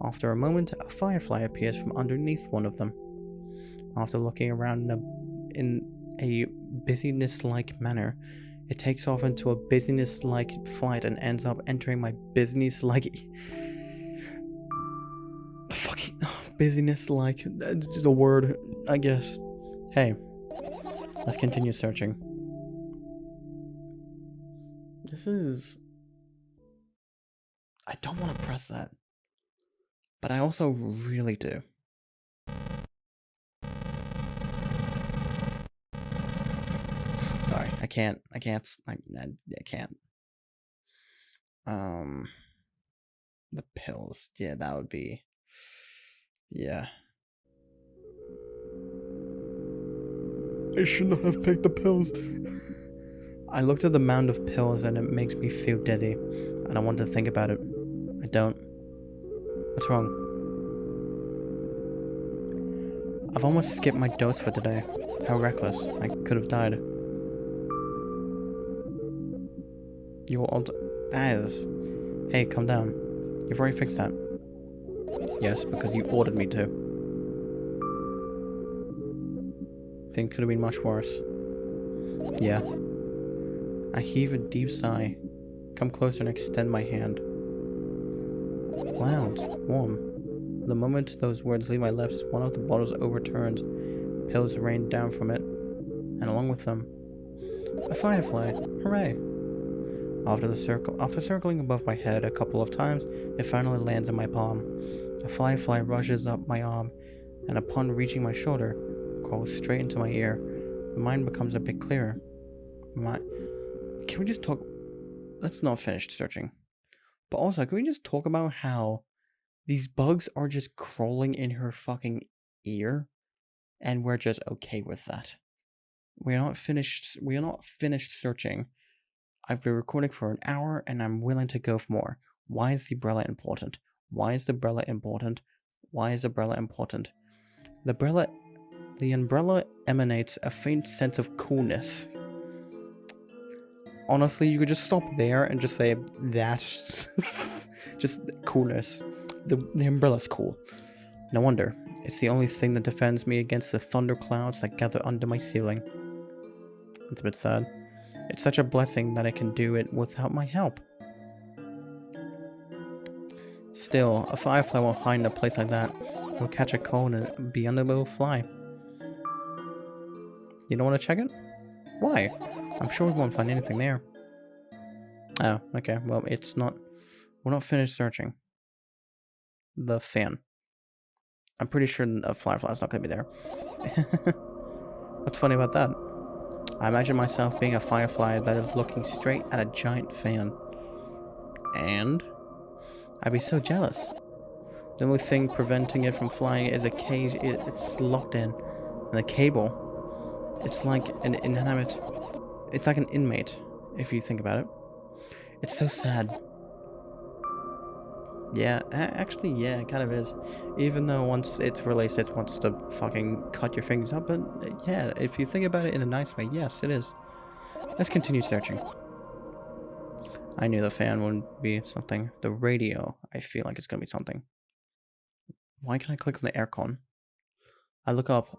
After a moment, a firefly appears from underneath one of them. After looking around in a busyness-like manner, it takes off into a busyness-like flight and ends up entering my business-like... Fucking... Busyness-like... That's just a word, I guess. Hey, let's continue searching. This is... I don't want to press that. But I also really do. Sorry, I can't. I can't. The pills. Yeah, that would be... Yeah. I should not have picked the pills. I looked at the mound of pills and it makes me feel dizzy. I don't want to think about it. I don't. What's wrong? I've almost skipped my dose for today. How reckless. I could have died. You all... That is... Hey, calm down. You've already fixed that. Yes, because you ordered me to. Things could have been much worse. Yeah. I heave a deep sigh. Come closer and extend my hand. Wow, it's warm. The moment those words leave my lips, one of the bottles overturns. Pills rain down from it, and along with them, a firefly. Hooray! After circling above my head a couple of times, it finally lands in my palm. A firefly rushes up my arm, and upon reaching my shoulder, crawls straight into my ear. My mind becomes a bit clearer. Can we just talk? Let's not finish searching. But also, can we just talk about how these bugs are just crawling in her fucking ear, and we're just okay with that? We are not finished searching. I've been recording for an hour, and I'm willing to go for more. Why is the umbrella important? Why is the umbrella important? Why is the umbrella important? The umbrella emanates a faint sense of coolness. Honestly, you could just stop there and just say that's just coolness. The umbrella's cool. No wonder. It's the only thing that defends me against the thunder clouds that gather under my ceiling. It's a bit sad. It's such a blessing that I can do it without my help. Still, a firefly won't hide in a place like that. It'll catch a cold and be unable to fly. You don't want to check it? Why? I'm sure we won't find anything there. Oh, okay. Well, it's not... We're not finished searching. The fan. I'm pretty sure a firefly's not going to be there. What's funny about that? I imagine myself being a firefly that is looking straight at a giant fan. And... I'd be so jealous. The only thing preventing it from flying is a cage it's locked in. And the cable. It's like an inanimate... It's like an inmate, if you think about it. It's so sad. Yeah, actually, yeah, it kind of is. Even though once it's released, it wants to fucking cut your fingers up. But yeah, if you think about it in a nice way, yes, it is. Let's continue searching. I knew the fan wouldn't be something. The radio, I feel like it's going to be something. Why can't I click on the aircon? I look up.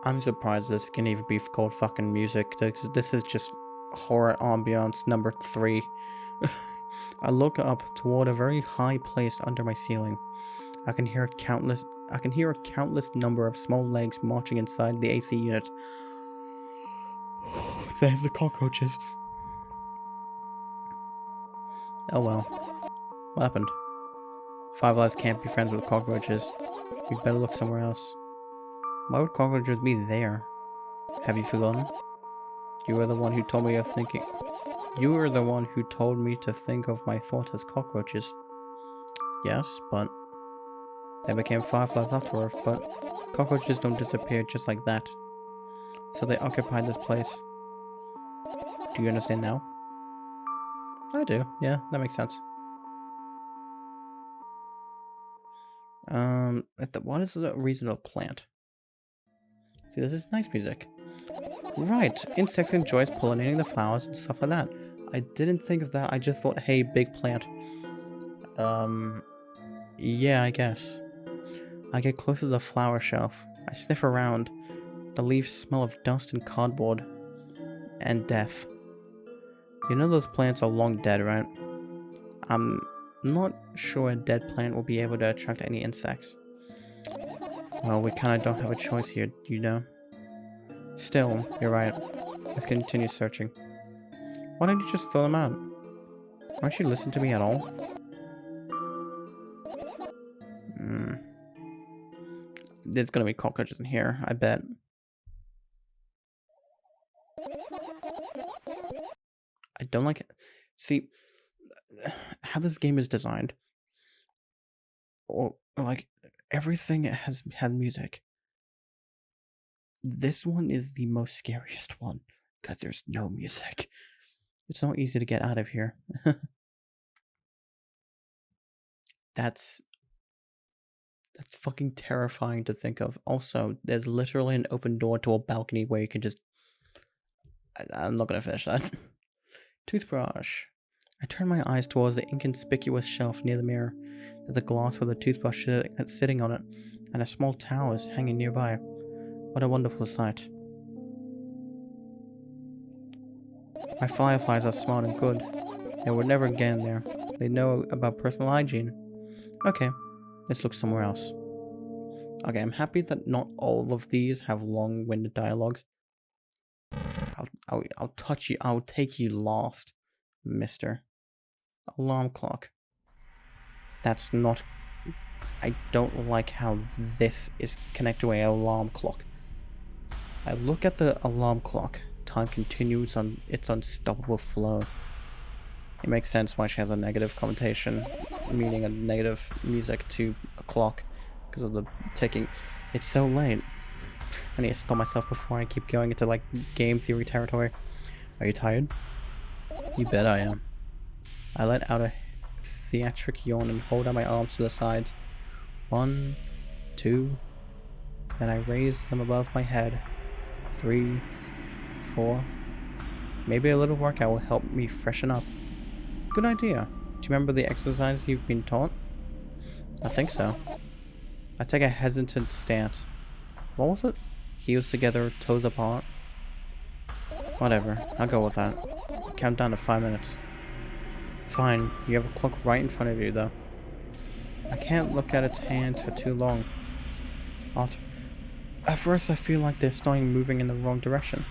I'm surprised this can even be called fucking music. This is just horror ambiance number 3. I look up toward a very high place under my ceiling. I can hear a countless number of small legs marching inside the AC unit. There's the cockroaches. Oh well. What happened? Fireflies can't be friends with cockroaches. We better look somewhere else. Why would cockroaches be there? Have you forgotten? You were the one who told me of thinking. You were the one who told me to think of my thoughts as cockroaches. Yes, but they became fireflies afterward. But cockroaches don't disappear just like that. So they occupied this place. Do you understand now? I do. Yeah, that makes sense. What is the reason of a plant? See, this is nice music. Right, insects enjoy pollinating the flowers and stuff like that. I didn't think of that. I just thought, hey, big plant. Yeah, I guess. I get closer to the flower shelf. I sniff around. The leaves smell of dust and cardboard. And death. You know those plants are long dead, right? I'm not sure a dead plant will be able to attract any insects. Well, we kinda don't have a choice here, you know? Still, you're right. Let's continue searching. Why don't you just throw them out? Aren't you listening to me at all? There's gonna be cockroaches in here, I bet. I don't like it. See, how this game is designed, or like everything has had music. This one is the most scariest one because there's no music. It's not easy to get out of here. That's fucking terrifying to think of. Also, there's literally an open door to a balcony where you can just... I'm not gonna finish that. Toothbrush. I turn my eyes towards the inconspicuous shelf near the mirror. There's a glass with a toothbrush sitting on it, and a small towel is hanging nearby. What a wonderful sight. My fireflies are smart and good. They would never get in there. They know about personal hygiene. Okay, let's look somewhere else. Okay, I'm happy that not all of these have long-winded dialogues. I'll touch you. I'll take you last, mister. Alarm clock. That's not... I don't like how this is connected to an alarm clock. I look at the alarm clock. Time continues on its unstoppable flow. It makes sense why she has a negative connotation, meaning a negative music to a clock, because of the ticking. It's so late. I need to stop myself before I keep going into like game theory territory. Are you tired? You bet I am. I let out a theatric yawn and hold out my arms to the sides. 1, 2, then I raise them above my head. 3, 4, Maybe a little workout will help me freshen up. Good idea. Do you remember the exercise you've been taught? I think so. I take a hesitant stance. What was it? Heels together, toes apart. Whatever, I'll go with that. Count down to 5 minutes. Fine, you have a clock right in front of you though. I can't look at its hand for too long. At first I feel like they're starting moving in the wrong direction.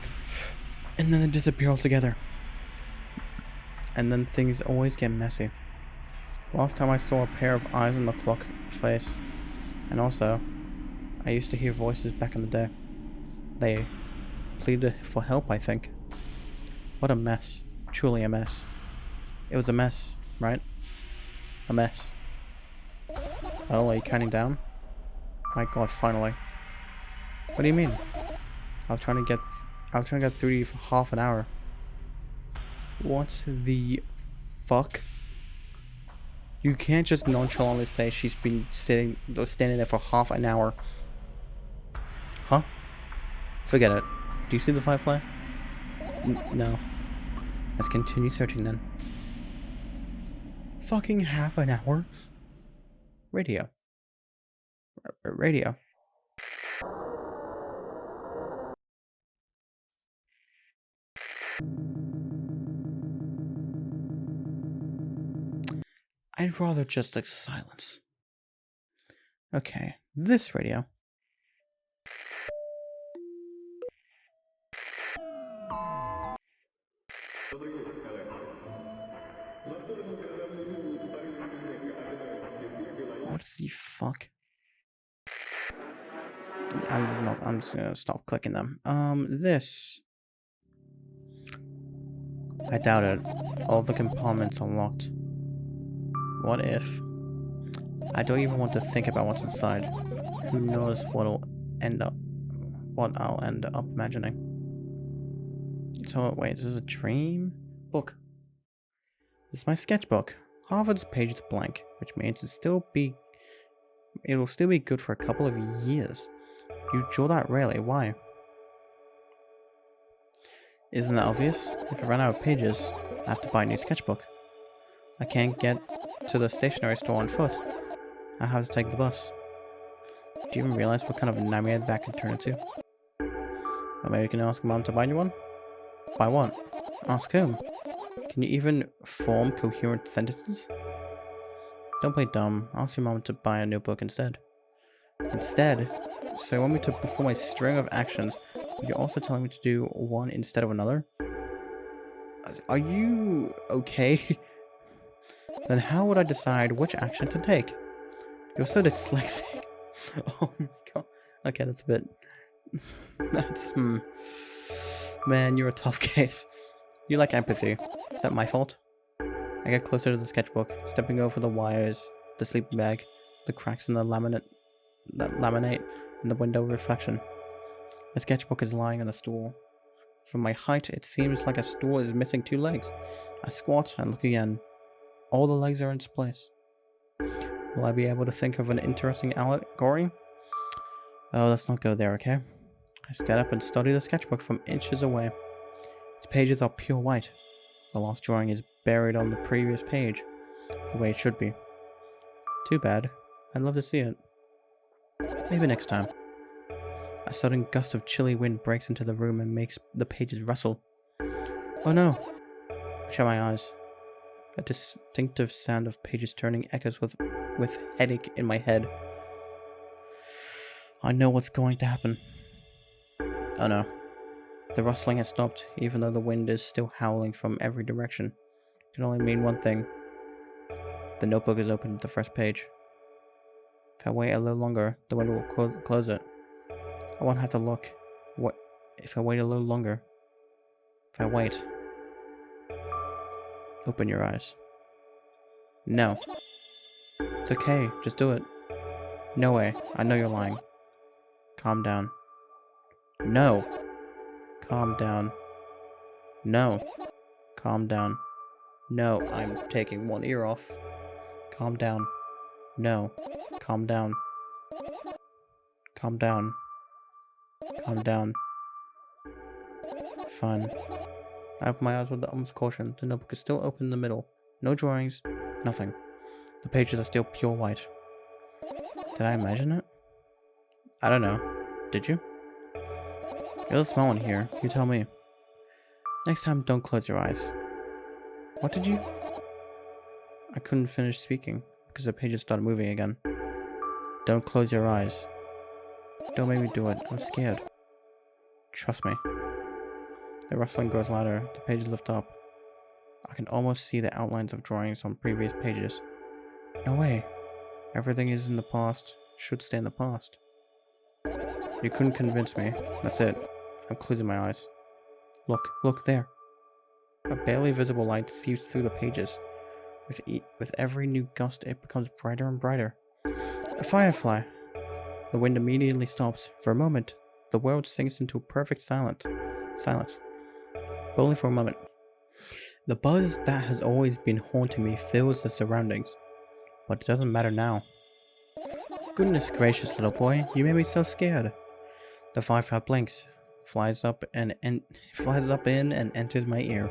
And then they disappear altogether. And then things always get messy. Last time I saw a pair of eyes on the clock face. And also, I used to hear voices back in the day. They pleaded for help, I think. What a mess. Truly a mess. It was a mess, right? A mess. Oh, are you counting down? My god, finally. What do you mean? I was trying to get through you for half an hour. What the fuck? You can't just nonchalantly say she's been standing there for half an hour. Huh? Forget it. Do you see the firefly? No. Let's continue searching then. Fucking half an hour? Radio. Radio. I'd rather just like silence. Okay, this radio. What the fuck? I'm just gonna stop clicking them. This. I doubt it. All the compartments are locked. What if? I don't even want to think about what's inside. Who knows what I'll end up imagining. So wait, is this a dream? Book. This is my sketchbook. Half of this page is blank, which means it'll still be good for a couple of years. You draw that rarely, why? Isn't that obvious? If I run out of pages, I have to buy a new sketchbook. I can't get to the stationery store on foot. I have to take the bus. Do you even realize what kind of nightmare that could turn into? Or maybe you can ask Mom to buy you one? Buy what? Ask whom? Can you even form coherent sentences? Don't play dumb. Ask your mom to buy a new book instead. Instead? So you want me to perform a string of actions, but you're also telling me to do one instead of another? Are you okay? Then how would I decide which action to take? You're so dyslexic. Oh my god. Okay, that's a bit... That's... Man, you're a tough case. You lack empathy. Is that my fault? I get closer to the sketchbook, stepping over the wires, the sleeping bag, the cracks in the laminate, and the window reflection. The sketchbook is lying on a stool. From my height, it seems like a stool is missing 2 legs. I squat and look again. All the legs are in its place. Will I be able to think of an interesting allegory? Oh, let's not go there, okay? I stand up and study the sketchbook from inches away. Its pages are pure white. The last drawing is buried on the previous page, the way it should be. Too bad. I'd love to see it. Maybe next time. A sudden gust of chilly wind breaks into the room and makes the pages rustle. Oh no! I shut my eyes. A distinctive sound of pages turning echoes with headache in my head. I know what's going to happen. Oh no. The rustling has stopped, even though the wind is still howling from every direction. It can only mean one thing. The notebook is open at the first page. If I wait a little longer, the wind will close it. I won't have to look. What if I wait a little longer? If I wait. Open your eyes. No. It's okay, just do it. No way, I know you're lying. Calm down. No. Calm down. No. Calm down. No, I'm taking one ear off. Calm down. No. Calm down. Calm down. Calm down. Fine. I opened my eyes with the utmost caution. The notebook is still open in the middle. No drawings, nothing. The pages are still pure white. Did I imagine it? I don't know. Did you? You're the small one here. You tell me. Next time, don't close your eyes. What did you? I couldn't finish speaking because the pages started moving again. Don't close your eyes. Don't make me do it. I'm scared. Trust me. The rustling grows louder. The pages lift up. I can almost see the outlines of drawings on previous pages. No way. Everything is in the past. Should stay in the past. You couldn't convince me. That's it. I'm closing my eyes. Look there. A barely visible light seeps through the pages. With every new gust, it becomes brighter and brighter. A firefly. The wind immediately stops. For a moment, the world sinks into perfect silence. But only for a moment. The buzz that has always been haunting me fills the surroundings. But it doesn't matter now. Goodness gracious, little boy, you made me so scared. The firefly blinks, flies up in and enters my ear,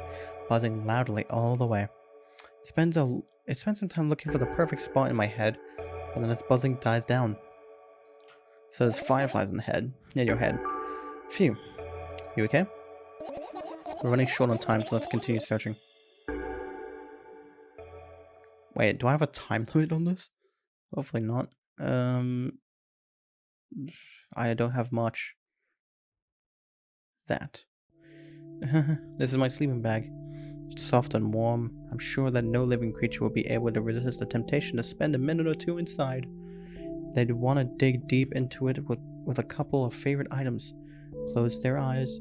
buzzing loudly all the way. It spends some time looking for the perfect spot in my head, but then its buzzing dies down. So there's fireflies in your head. Phew. You okay? We're running short on time, so let's continue searching. Wait, do I have a time limit on this? Hopefully not. I don't have much. That. This is my sleeping bag. It's soft and warm. I'm sure that no living creature will be able to resist the temptation to spend a minute or two inside. They'd want to dig deep into it with a couple of favorite items, close their eyes,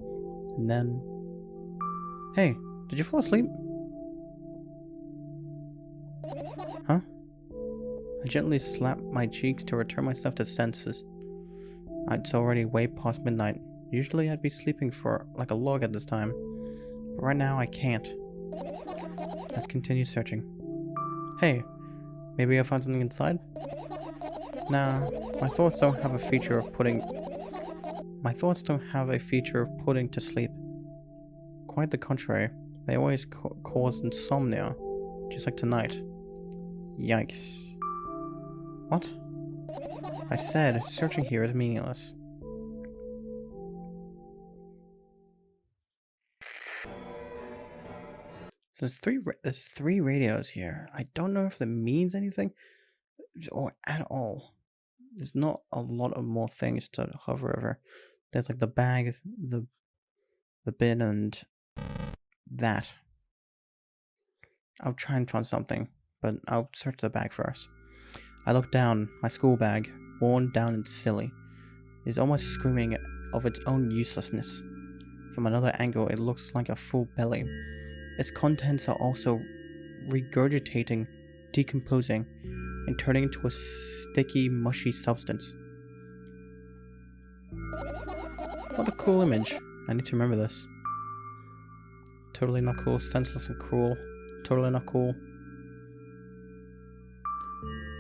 and then... Hey, did you fall asleep? Huh? I gently slapped my cheeks to return myself to senses. It's already way past midnight. Usually I'd be sleeping for like a log at this time, but right now I can't. Let's continue searching. Hey, maybe I'll find something inside? Nah, my thoughts don't have a feature of putting to sleep. Quite the contrary, they always cause insomnia, just like tonight. Yikes. What? I said, searching here is meaningless. So there's three radios here. I don't know if that means anything or at all. There's not a lot of more things to hover over. There's like the bag, the bin, and that. I'll try and find something, but I'll search the bag first. I look down. My school bag, worn down and silly, is almost screaming of its own uselessness. From another angle, it looks like a full belly. Its contents are also regurgitating, decomposing, and turning into a sticky, mushy substance. What a cool image. I need to remember this. Totally not cool, senseless and cruel. Totally not cool.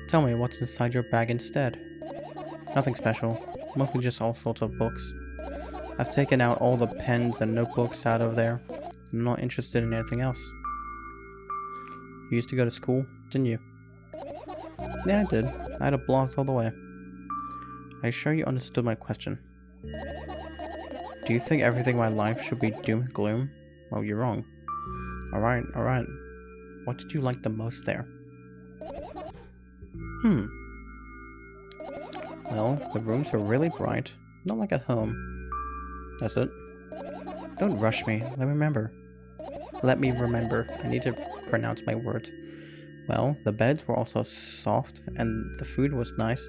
Tell me what's inside your bag instead. Nothing special, mostly just all sorts of books. I've taken out all the pens and notebooks out of there. I'm not interested in anything else. You used to go to school, didn't you? Yeah, I did. I had a blast all the way. Are you sure you understood my question? Do you think everything in my life should be doom and gloom? Well, you're wrong. Alright. What did you like the most there? Well, the rooms are really bright. Not like at home. That's it. Don't rush me. Let me remember. I need to pronounce my words. Well, the beds were also soft, and the food was nice.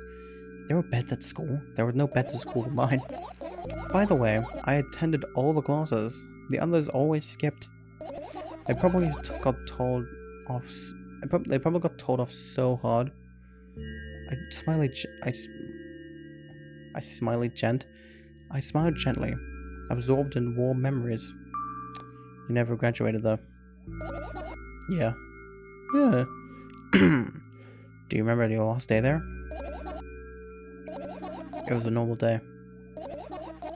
There were beds at school. There were no beds at school but mine. By the way, I attended all the classes. The others always skipped. They probably got told off so hard. I smiled gently, absorbed in warm memories. You never graduated though. Yeah. Do you remember your last day there? It was a normal day.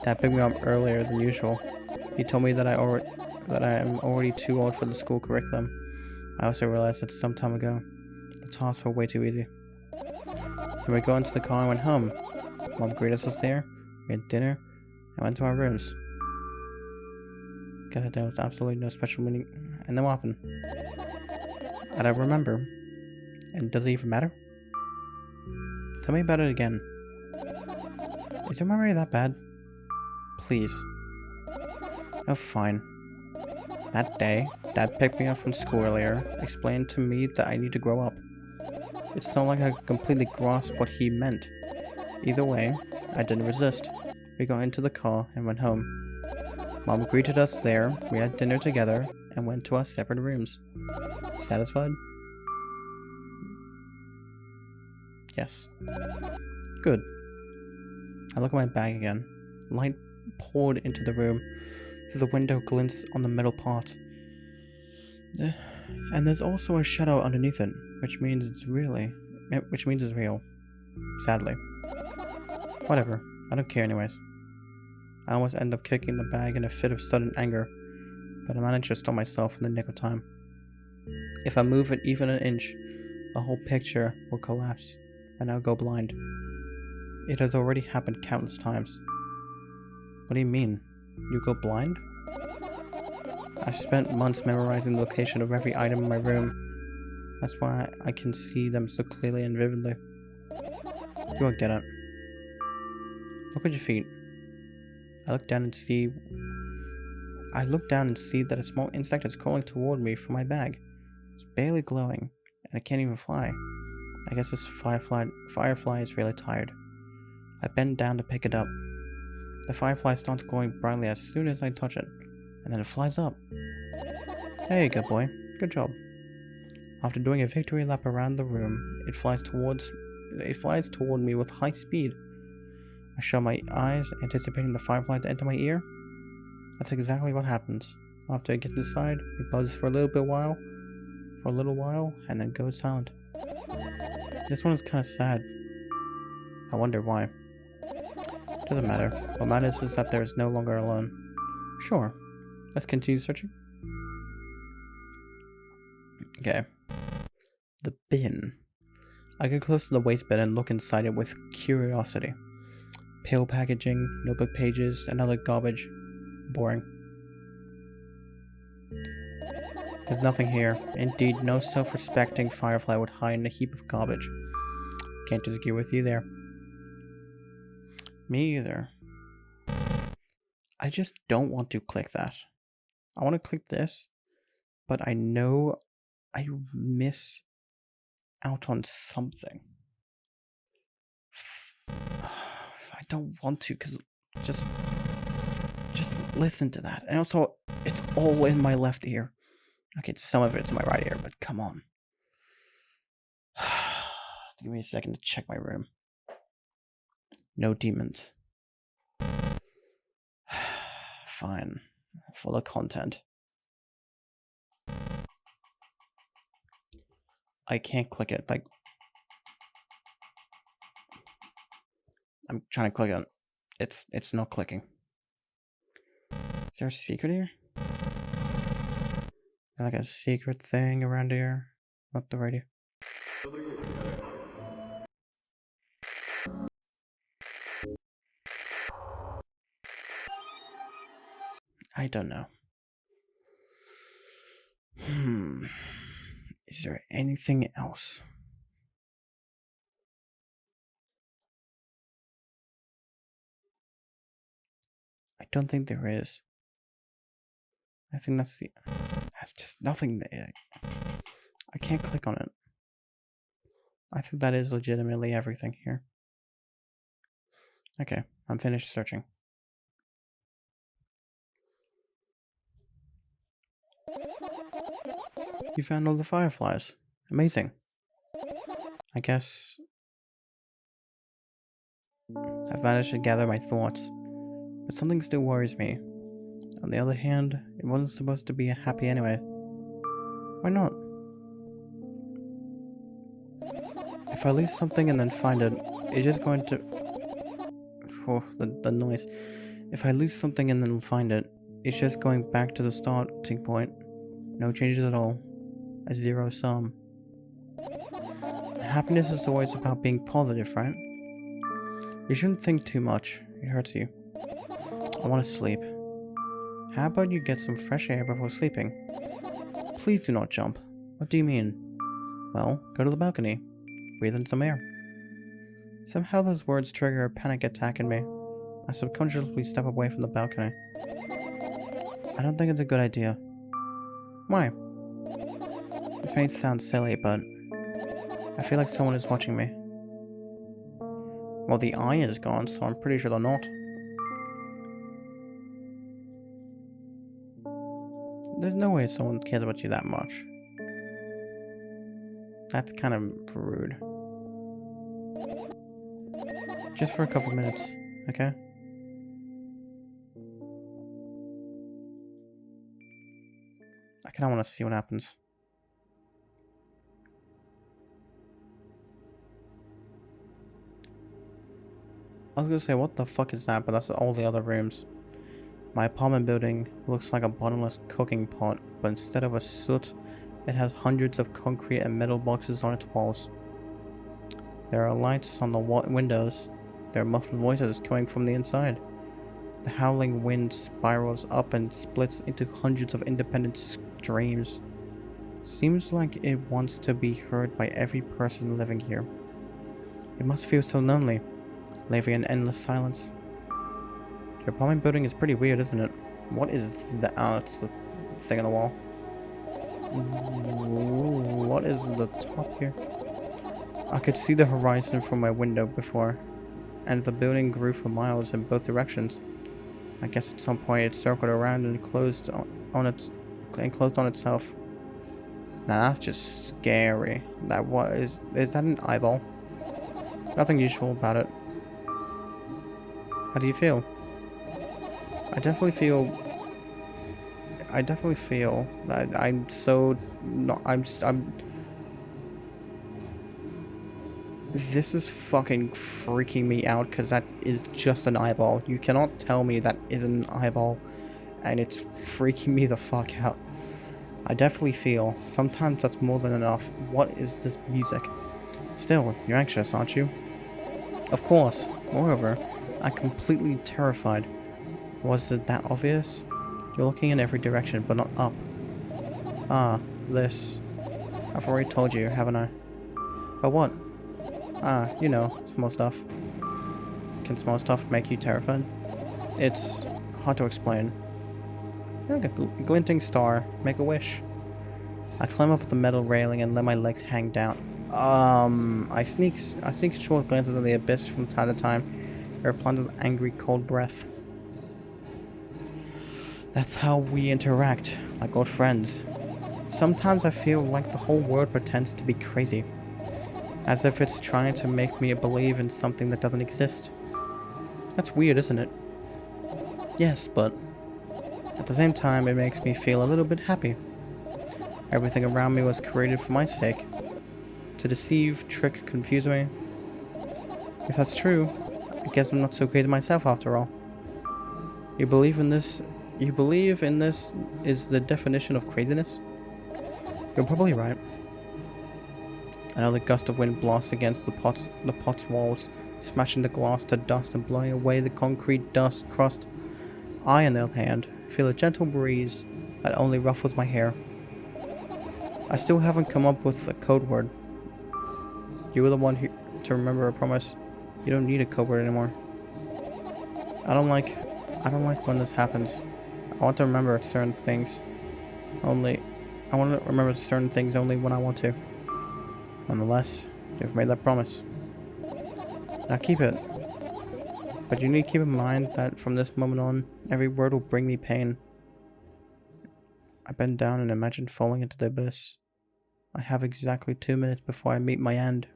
Dad picked me up earlier than usual. He told me that I that I am already too old for the school curriculum. I also realized that some time ago, the tasks were way too easy. So we got into the car and went home. Mom greeted us there, we had dinner, and went to our rooms. Guess that there was absolutely no special meaning, and then what happened? I don't remember. And does it even matter? Tell me about it again. Is your memory that bad? Please. Oh, fine. That day, Dad picked me up from school earlier, explained to me that I need to grow up. It's not like I could completely grasp what he meant. Either way, I didn't resist. We got into the car and went home. Mom greeted us there, we had dinner together, and went to our separate rooms. Satisfied? Yes. Good. I look at my bag again. Light poured into the room through the window glints on the metal part. And there's also a shadow underneath it, which means it's real. Sadly. Whatever. I don't care anyways. I almost end up kicking the bag in a fit of sudden anger, but I managed to stop myself in the nick of time. If I move it even an inch, the whole picture will collapse, and I'll go blind. It has already happened countless times. What do you mean? You go blind? I spent months memorizing the location of every item in my room. That's why I can see them so clearly and vividly. You won't get it. Look at your feet. I look down and see that a small insect is crawling toward me from my bag. It's barely glowing, and it can't even fly. I guess this firefly is really tired. I bend down to pick it up. The firefly starts glowing brightly as soon as I touch it, and then it flies up. There you go, boy. Good job. After doing a victory lap around the room, it flies toward me with high speed. I shut my eyes, anticipating the firefly to enter my ear. That's exactly what happens. After it gets inside, it buzzes for a little while, and then goes silent. This one is kind of sad. I wonder why. Doesn't matter. What matters is that there is no longer alone. Sure. Let's continue searching. Okay. The bin. I get close to the waste bin and look inside it with curiosity. Pale packaging, notebook pages, and other garbage. Boring. There's nothing here. Indeed, no self-respecting firefly would hide in a heap of garbage. Can't disagree with you there. Me either. I just don't want to click that. I want to click this, but I know I miss out on something. I don't want to, because just listen to that. And also, it's all in my left ear. Okay, some of it's in my right ear, but come on. Give me a second to check my room. No demons. Fine. Full of content. I can't click it. Like, I'm trying to click it. It's not clicking. Is there a secret here? Like a secret thing around here? Not the radio. I don't know. Is there anything else? I don't think there is. I think that's just nothing there. I can't click on it. I think that is legitimately everything here. Okay, I'm finished searching. You found all the fireflies. Amazing. I guess I've managed to gather my thoughts, but something still worries me. On the other hand, it wasn't supposed to be happy anyway. Why not? If I lose something and then find it, it's just going to... Oh, the noise. If I lose something and then find it, It's just going back to the starting point. No changes at all. A zero sum. Happiness is always about being positive, right? You shouldn't think too much. It hurts you. I want to sleep. How about you get some fresh air before sleeping? Please do not jump. What do you mean? Well, go to the balcony. Breathe in some air. Somehow those words trigger a panic attack in me. I subconsciously step away from the balcony. I don't think it's a good idea. Why? This may sound silly, but I feel like someone is watching me. Well, the eye is gone, so I'm pretty sure they're not. There's no way someone cares about you that much. That's kind of rude. Just for a couple minutes, okay? I kinda wanna see what happens. I was gonna say, what the fuck is that? But that's all the other rooms. My apartment building looks like a bottomless cooking pot, but instead of a soot, it has hundreds of concrete and metal boxes on its walls. There are lights on the windows. There are muffled voices coming from the inside. The howling wind spirals up and splits into hundreds of independent streams. Seems like it wants to be heard by every person living here. It must feel so lonely, living in endless silence. Your apartment building is pretty weird, isn't it? What is that? Oh, it's the thing on the wall. Ooh, what is the top here? I could see the horizon from my window before, and the building grew for miles in both directions. I guess at some point it circled around and closed on itself. Now that's just scary. Is that an eyeball? Nothing usual about it. How do you feel? I definitely feel that this is fucking freaking me out, because that is just an eyeball. You cannot tell me that isn't an eyeball, and it's freaking me the fuck out. I definitely feel sometimes that's more than enough. What is this music? Still, you're anxious, aren't you? Of course. Moreover, I'm completely terrified. Was it that obvious? You're looking in every direction, but not up. Ah, this. I've already told you, haven't I? But what? Ah, you know, small stuff. Can small stuff make you terrified? It's hard to explain. Like a glinting star. Make a wish. I climb up the metal railing and let my legs hang down. I sneak short glances at the abyss from time to time. Replying with angry, cold breath. That's how we interact, like old friends. Sometimes I feel like the whole world pretends to be crazy. As if it's trying to make me believe in something that doesn't exist. That's weird, isn't it? Yes, but at the same time, it makes me feel a little bit happy. Everything around me was created for my sake. To deceive, trick, confuse me. If that's true, I guess I'm not so crazy myself after all. You believe in this is the definition of craziness? You're probably right. Another gust of wind blasts against the pot's walls, smashing the glass to dust and blowing away the concrete dust crust. I, on the other hand, feel a gentle breeze that only ruffles my hair. I still haven't come up with a code word. You were the one to remember a promise. You don't need a code word anymore. I don't like when this happens. I want to remember certain things. I want to remember certain things only when I want to. Nonetheless, you've made that promise. Now keep it. But you need to keep in mind that from this moment on, every word will bring me pain. I bend down and imagine falling into the abyss. I have exactly 2 minutes before I meet my end.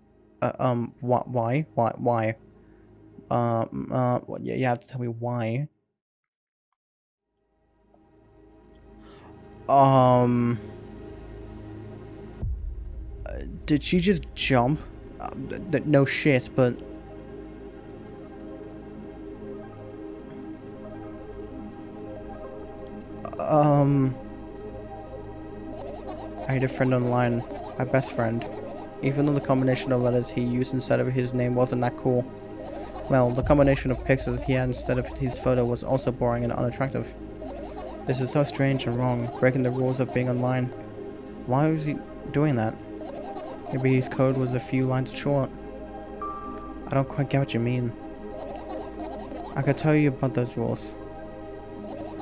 Why? Why? You have to tell me why. Did she just jump? No shit, but... I had a friend online, my best friend. Even though the combination of letters he used instead of his name wasn't that cool. Well, the combination of pictures he had instead of his photo was also boring and unattractive. This is so strange and wrong, breaking the rules of being online. Why was he doing that? Maybe his code was a few lines short. I don't quite get what you mean. I could tell you about those rules.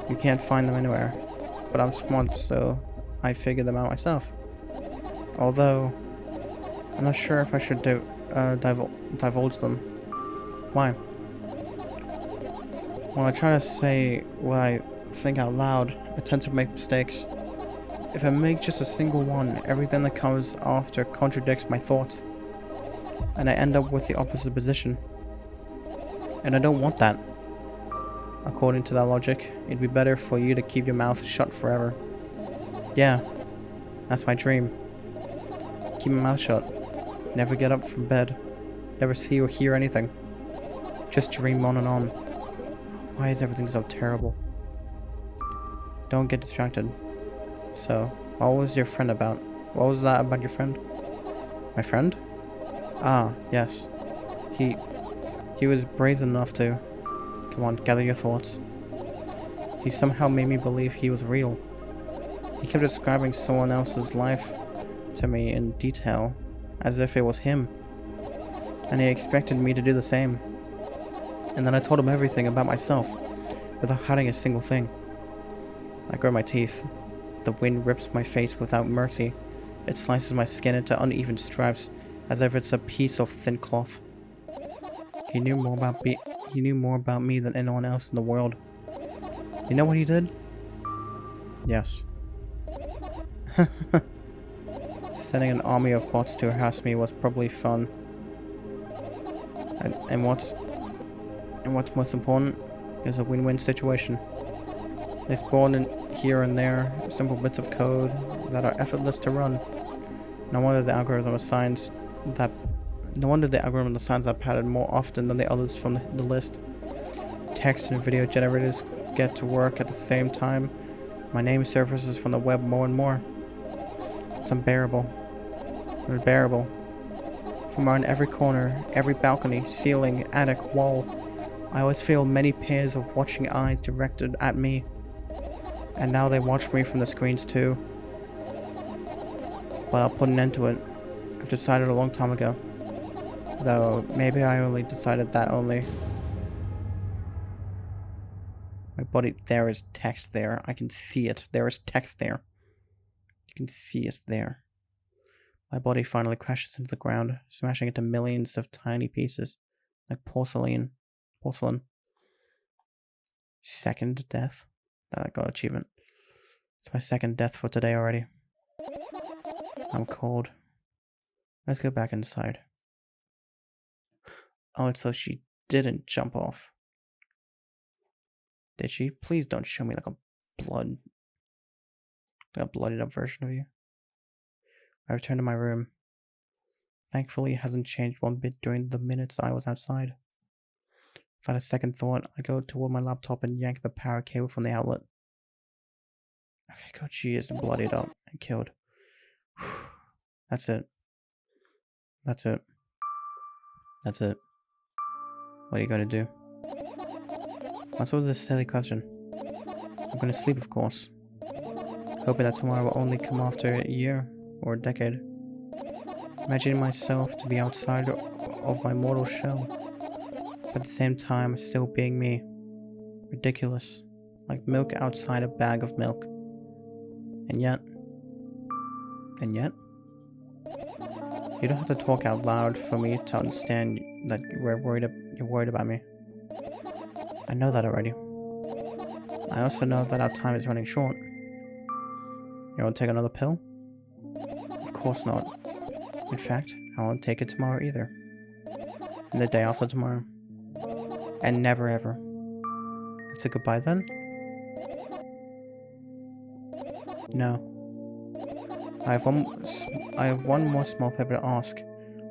You can't find them anywhere, but I'm smart, so I figured them out myself. Although, I'm not sure if I should divulge them. Why? When I try to say what I think out loud, I tend to make mistakes. If I make just a single one, everything that comes after contradicts my thoughts. And I end up with the opposite position. And I don't want that. According to that logic, it'd be better for you to keep your mouth shut forever. Yeah, that's my dream. Keep my mouth shut. Never get up from bed. Never see or hear anything. Just dream on and on. Why is everything so terrible? Don't get distracted. So, what was your friend about? What was that about your friend? My friend? Ah, yes. He was brazen enough to... Come on, gather your thoughts. He somehow made me believe he was real. He kept describing someone else's life to me in detail, as if it was him. And he expected me to do the same. And then I told him everything about myself, without hiding a single thing. I grit my teeth. The wind rips my face without mercy. It slices my skin into uneven stripes, as if it's a piece of thin cloth. He knew more about me than anyone else in the world. You know what he did? Yes. Sending an army of bots to harass me was probably fun. And what's most important is a win-win situation. They spawn in here and there simple bits of code that are effortless to run. No wonder the algorithm assigns that pattern more often than the others from the list. Text and video generators get to work at the same time. My name surfaces from the web more and more. It's unbearable. Unbearable. From around every corner, every balcony, ceiling, attic, wall, I always feel many pairs of watching eyes directed at me. And now they watch me from the screens too. But I'll put an end to it. I've decided a long time ago. Though, maybe I only decided that only. My body, there is text there. I can see it. There is text there. You can see it there. My body finally crashes into the ground, smashing into millions of tiny pieces, like porcelain. Porcelain. Second death. That got achievement. It's my second death for today already. I'm cold. Let's go back inside. Oh, it's so she didn't jump off. Did she? Please don't show me like a bloodied up version of you. I return to my room. Thankfully, it hasn't changed one bit during the minutes I was outside. Without a second thought, I go toward my laptop and yank the power cable from the outlet. Okay, God, she is bloodied up and killed. That's it. That's it. That's it. What are you gonna do? What's with this silly question? I'm gonna sleep, of course. Hoping that tomorrow will only come after a year or a decade. Imagining myself to be outside of my mortal shell, but at the same time still being me. Ridiculous. Like milk outside a bag of milk. And yet... You don't have to talk out loud for me to understand that you're worried about me. I know that already. I also know that our time is running short. You want to take another pill? Of course not. In fact, I won't take it tomorrow either. And the day after tomorrow. And never ever. That's a goodbye then? No. I have one more small favor to ask.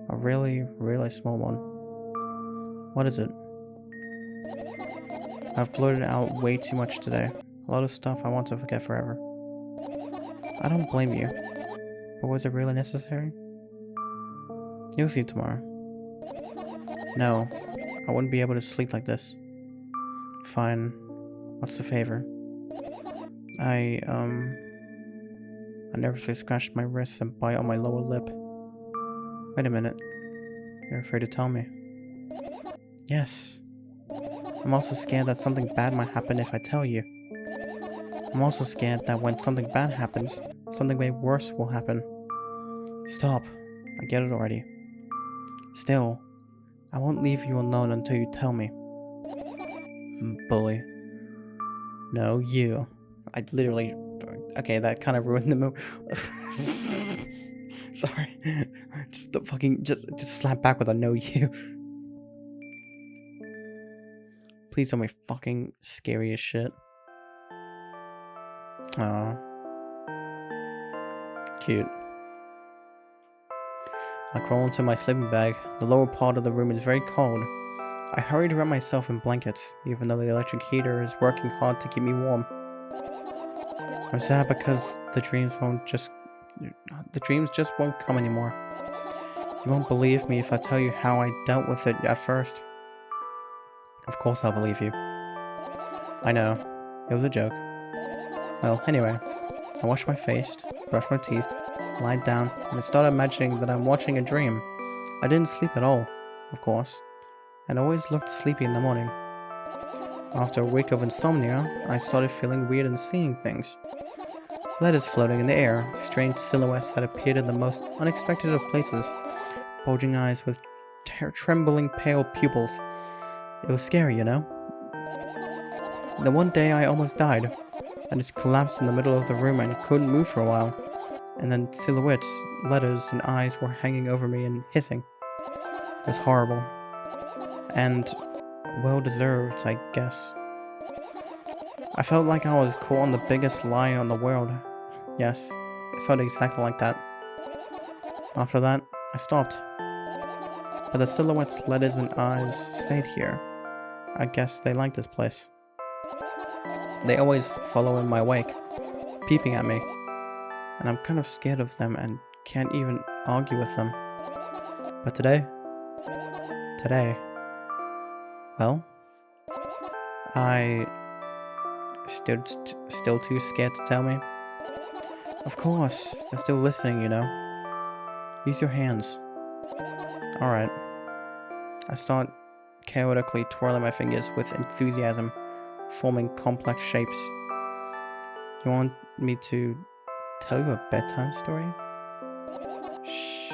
A really, really small one. What is it? I've blurted out way too much today. A lot of stuff I want to forget forever. I don't blame you. But was it really necessary? You'll see tomorrow. No, I wouldn't be able to sleep like this. Fine. What's the favor? I nervously scratched my wrist and bite on my lower lip. Wait a minute. You're afraid to tell me? Yes. I'm also scared that something bad might happen if I tell you. I'm also scared that when something bad happens, something way worse will happen. Stop. I get it already. Still, I won't leave you alone until you tell me. Bully. No, you. I literally... Okay, that kind of ruined the mood. Sorry. Just the fucking... Just slap back with a no, you. Please don't be fucking scary as shit. Aww. Cute. I crawl into my sleeping bag. The lower part of the room is very cold. I hurry to wrap myself in blankets, even though the electric heater is working hard to keep me warm. I'm sad because the dreams just won't come anymore. You won't believe me if I tell you how I dealt with it at first. Of course I'll believe you. I know. It was a joke. Well, anyway, I washed my face, brushed my teeth, lied down, and I started imagining that I'm watching a dream. I didn't sleep at all, of course, and always looked sleepy in the morning. After a week of insomnia, I started feeling weird and seeing things. Letters floating in the air, strange silhouettes that appeared in the most unexpected of places, bulging eyes with trembling pale pupils. It was scary, you know? Then one day I almost died. I just collapsed in the middle of the room and couldn't move for a while. And then silhouettes, letters, and eyes were hanging over me and hissing. It was horrible. And well-deserved, I guess. I felt like I was caught on the biggest lie on the world. Yes, it felt exactly like that. After that, I stopped. But the silhouettes, letters, and eyes stayed here. I guess they like this place. They always follow in my wake, peeping at me. And I'm kind of scared of them and can't even argue with them. But today, well, I still too scared to tell me. Of course, they're still listening, you know. Use your hands. Alright. I start chaotically twirling my fingers with enthusiasm, forming complex shapes. You want me to tell you a bedtime story? Shh.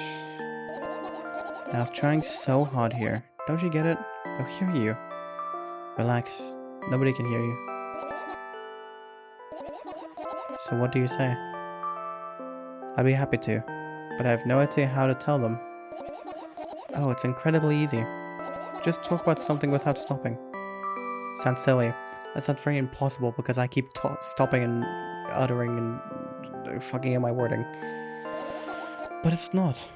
I was trying so hard here. Don't you get it? They'll hear you. Relax. Nobody can hear you. So what do you say? I'd be happy to, but I have no idea how to tell them. Oh, it's incredibly easy. Just talk about something without stopping. Sounds silly. That's not very impossible because I keep stopping and uttering and fucking up my wording. But it's not.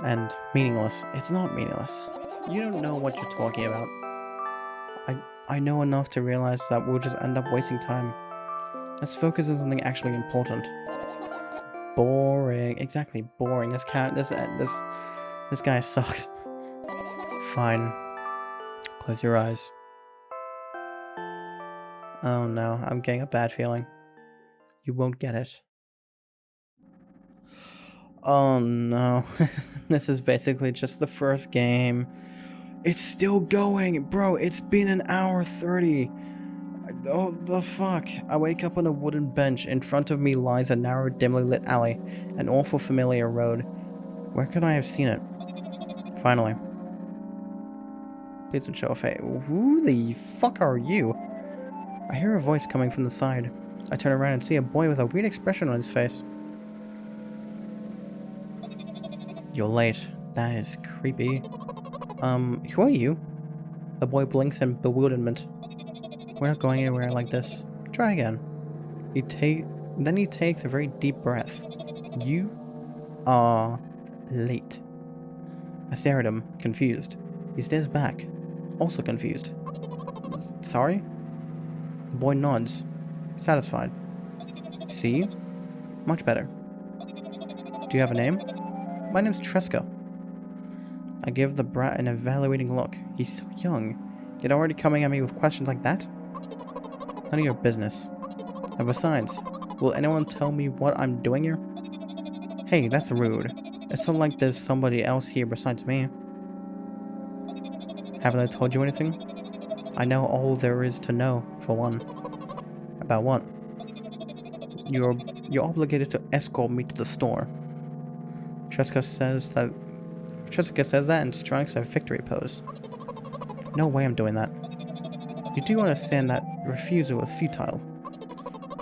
And meaningless. It's not meaningless. You don't know what you're talking about. I know enough to realize that we'll just end up wasting time. Let's focus on something actually important. Boring. Exactly, boring. This guy sucks. Fine. Close your eyes. Oh no, I'm getting a bad feeling. You won't get it. Oh no. This is basically just the first game. It's still going, bro. It's been an hour 30. Oh, the fuck. I wake up on a wooden bench. In front of me lies a narrow, dimly lit alley. An awful familiar road. Where could I have seen it? Finally. Please don't show a face. Who the fuck are you? I hear a voice coming from the side. I turn around and see a boy with a weird expression on his face. You're late. That is creepy. Who are you? The boy blinks in bewilderment. We're not going anywhere like this. Try again. Then he takes a very deep breath. You are late. I stare at him, confused. He stares back, also confused. Sorry? The boy nods. Satisfied. See? Much better. Do you have a name? My name's Tresco. I give the brat an evaluating look. He's so young, yet already coming at me with questions like that? None of your business. And besides, will anyone tell me what I'm doing here? Hey, that's rude. It's not like there's somebody else here besides me. Haven't I told you anything? I know all there is to know, for one. About what? You're obligated to escort me to the store. Tresca says that and strikes a victory pose. No way I'm doing that. You do understand that refusal was futile.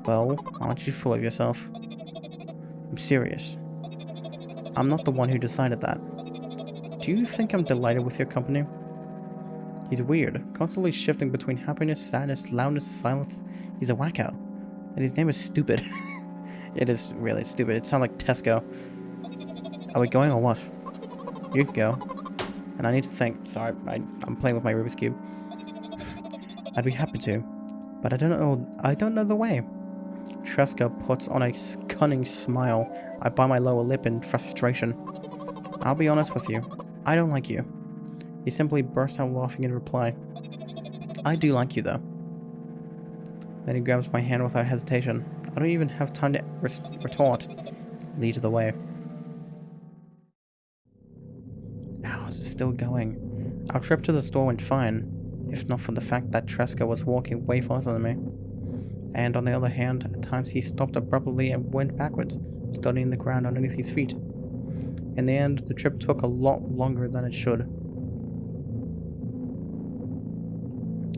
Well, aren't you full of yourself? I'm serious. I'm not the one who decided that. Do you think I'm delighted with your company? He's weird, constantly shifting between happiness, sadness, loudness, silence. He's a wacko. And his name is stupid. It is really stupid. It sounds like Tesco. Are we going or what? You can go. And I need to think. Sorry, I'm playing with my Rubik's Cube. I'd be happy to, but I don't know the way. Tresca puts on a cunning smile. I bite my lower lip in frustration. I'll be honest with you. I don't like you. He simply burst out laughing in reply. I do like you though. Then he grabs my hand without hesitation. I don't even have time to retort. Lead the way. Ow, is it still going? Our trip to the store went fine, if not for the fact that Tresca was walking way faster than me. And on the other hand, at times he stopped abruptly and went backwards, studying the ground underneath his feet. In the end, the trip took a lot longer than it should.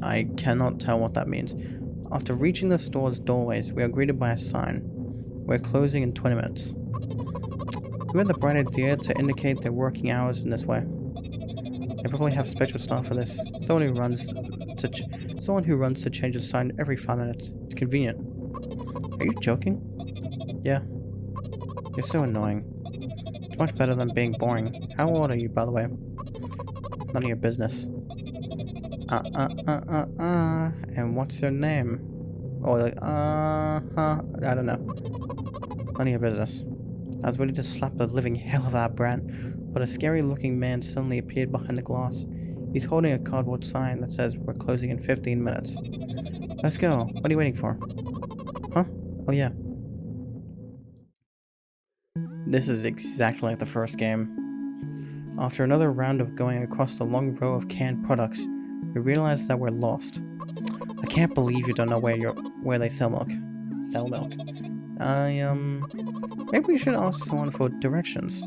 I cannot tell what that means. After reaching the store's doorways, we are greeted by a sign. We're closing in 20 minutes. Who had the bright idea to indicate their working hours in this way? They probably have special staff for this. Someone who runs to change the sign every 5 minutes. It's convenient. Are you joking? Yeah. You're so annoying. It's much better than being boring. How old are you, by the way? None of your business. And what's your name? Or like, I don't know. None of your business. I was ready to slap the living hell out of that brat, but a scary-looking man suddenly appeared behind the glass. He's holding a cardboard sign that says, "We're closing in 15 minutes. Let's go. What are you waiting for? Huh? Oh yeah. This is exactly like the first game. After another round of going across the long row of canned products, we realize that we're lost. I can't believe you don't know where they sell milk. Sell milk. Maybe we should ask someone for directions.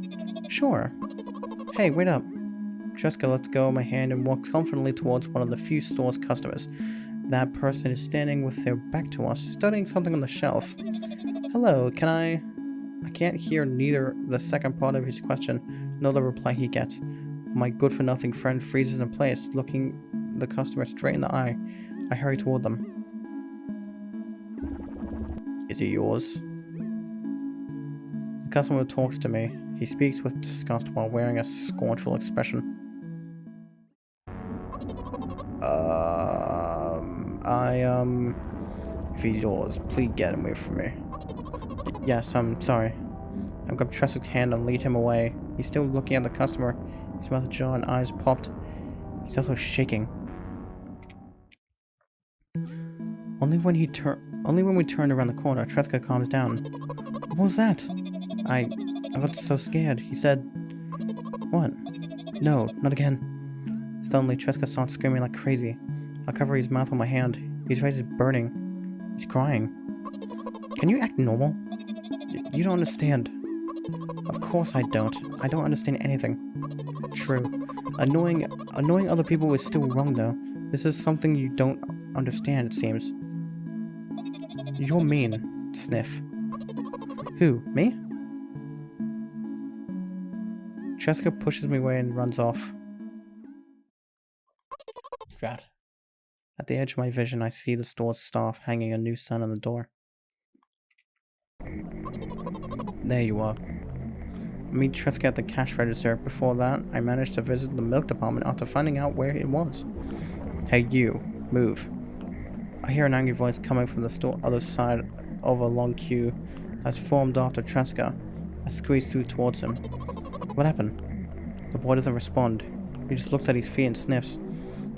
Sure. Hey, wait up. Tresca lets go of my hand and walks confidently towards one of the few store's customers. That person is standing with their back to us, studying something on the shelf. Hello, can I can't hear neither the second part of his question nor the reply he gets. My good-for-nothing friend freezes in place, looking the customer straight in the eye. I hurry toward them. Is it yours? The customer talks to me. He speaks with disgust while wearing a scornful expression. If he's yours, please get him away from me. Yes, I'm sorry. I grabbed Tresca's hand and lead him away. He's still looking at the customer. His mouth ajar and eyes popped. He's also shaking. Only when we turned around the corner, Tresca calms down. What was that? I got so scared. He said, "What? No, not again." Suddenly, Tresca starts screaming like crazy. I cover his mouth with my hand. His face is burning. He's crying. Can you act normal? You don't understand. Of course I don't. I don't understand anything. True. Annoying other people is still wrong though. This is something you don't understand, it seems. You're mean. Sniff. Who? Me? Tresca pushes me away and runs off. God. At the edge of my vision, I see the store's staff hanging a new sign on the door. There you are. I meet Tresca at the cash register. Before that, I managed to visit the milk department after finding out where it was. Hey you, move. I I hear an angry voice coming from the store other side of a long queue has formed after Tresca. I squeeze through towards him. What happened? The boy doesn't respond. He just looks at his feet and sniffs.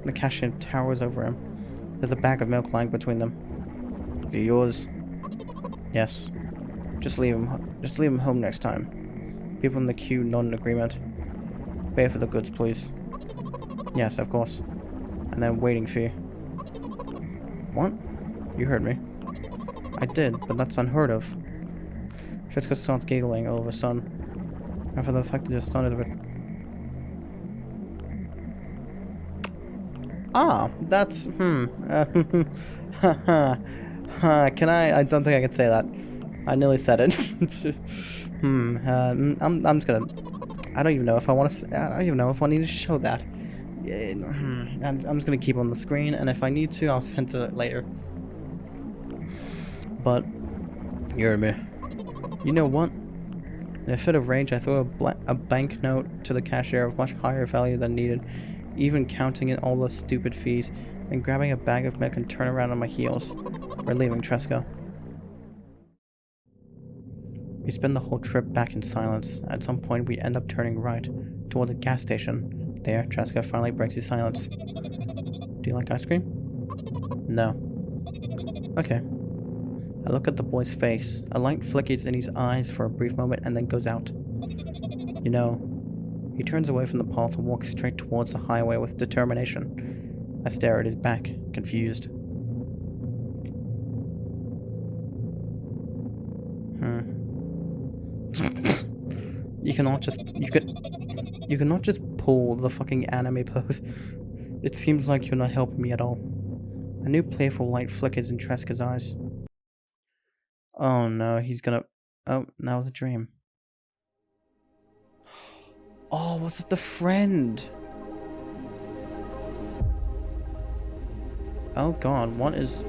The cashier towers over him. There's a bag of milk lying between them. Is it yours? Yes. Just leave him home next time. People in the queue nod in agreement. Pay for the goods, please. Yes, of course. And then waiting fee. What? You heard me. I did, but that's unheard of. Jessica starts giggling all of a sudden. And for the fact that you're stunned of it. Ah, that's, can I don't think I can say that. I nearly said it. I'm just gonna, I don't even know if I want to, I don't even know if I need to show that. I'm just gonna keep it on the screen, and if I need to, I'll censor it later. But, you heard me. You know what? In a fit of rage, I throw a banknote to the cashier of much higher value than needed, even counting in all the stupid fees, and grabbing a bag of milk and turn around on my heels. We're leaving Tresca. We spend the whole trip back in silence. At some point, we end up turning right, towards a gas station. There, Tresca finally breaks his silence. Do you like ice cream? No. Okay. I look at the boy's face. A light flickers in his eyes for a brief moment and then goes out. You know, he turns away from the path and walks straight towards the highway with determination. I stare at his back, confused. You cannot just pull the fucking anime pose. It seems like you're not helping me at all. A new playful light flickers in Tresca's eyes. Oh no, he's gonna... Oh, that was a dream. Oh, was it the friend? Oh god, what is...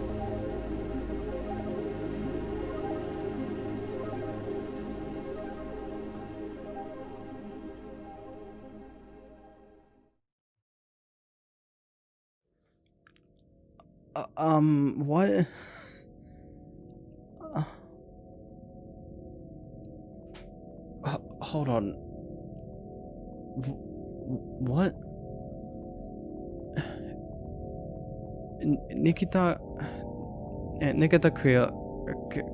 what? Hold on. What? Nikita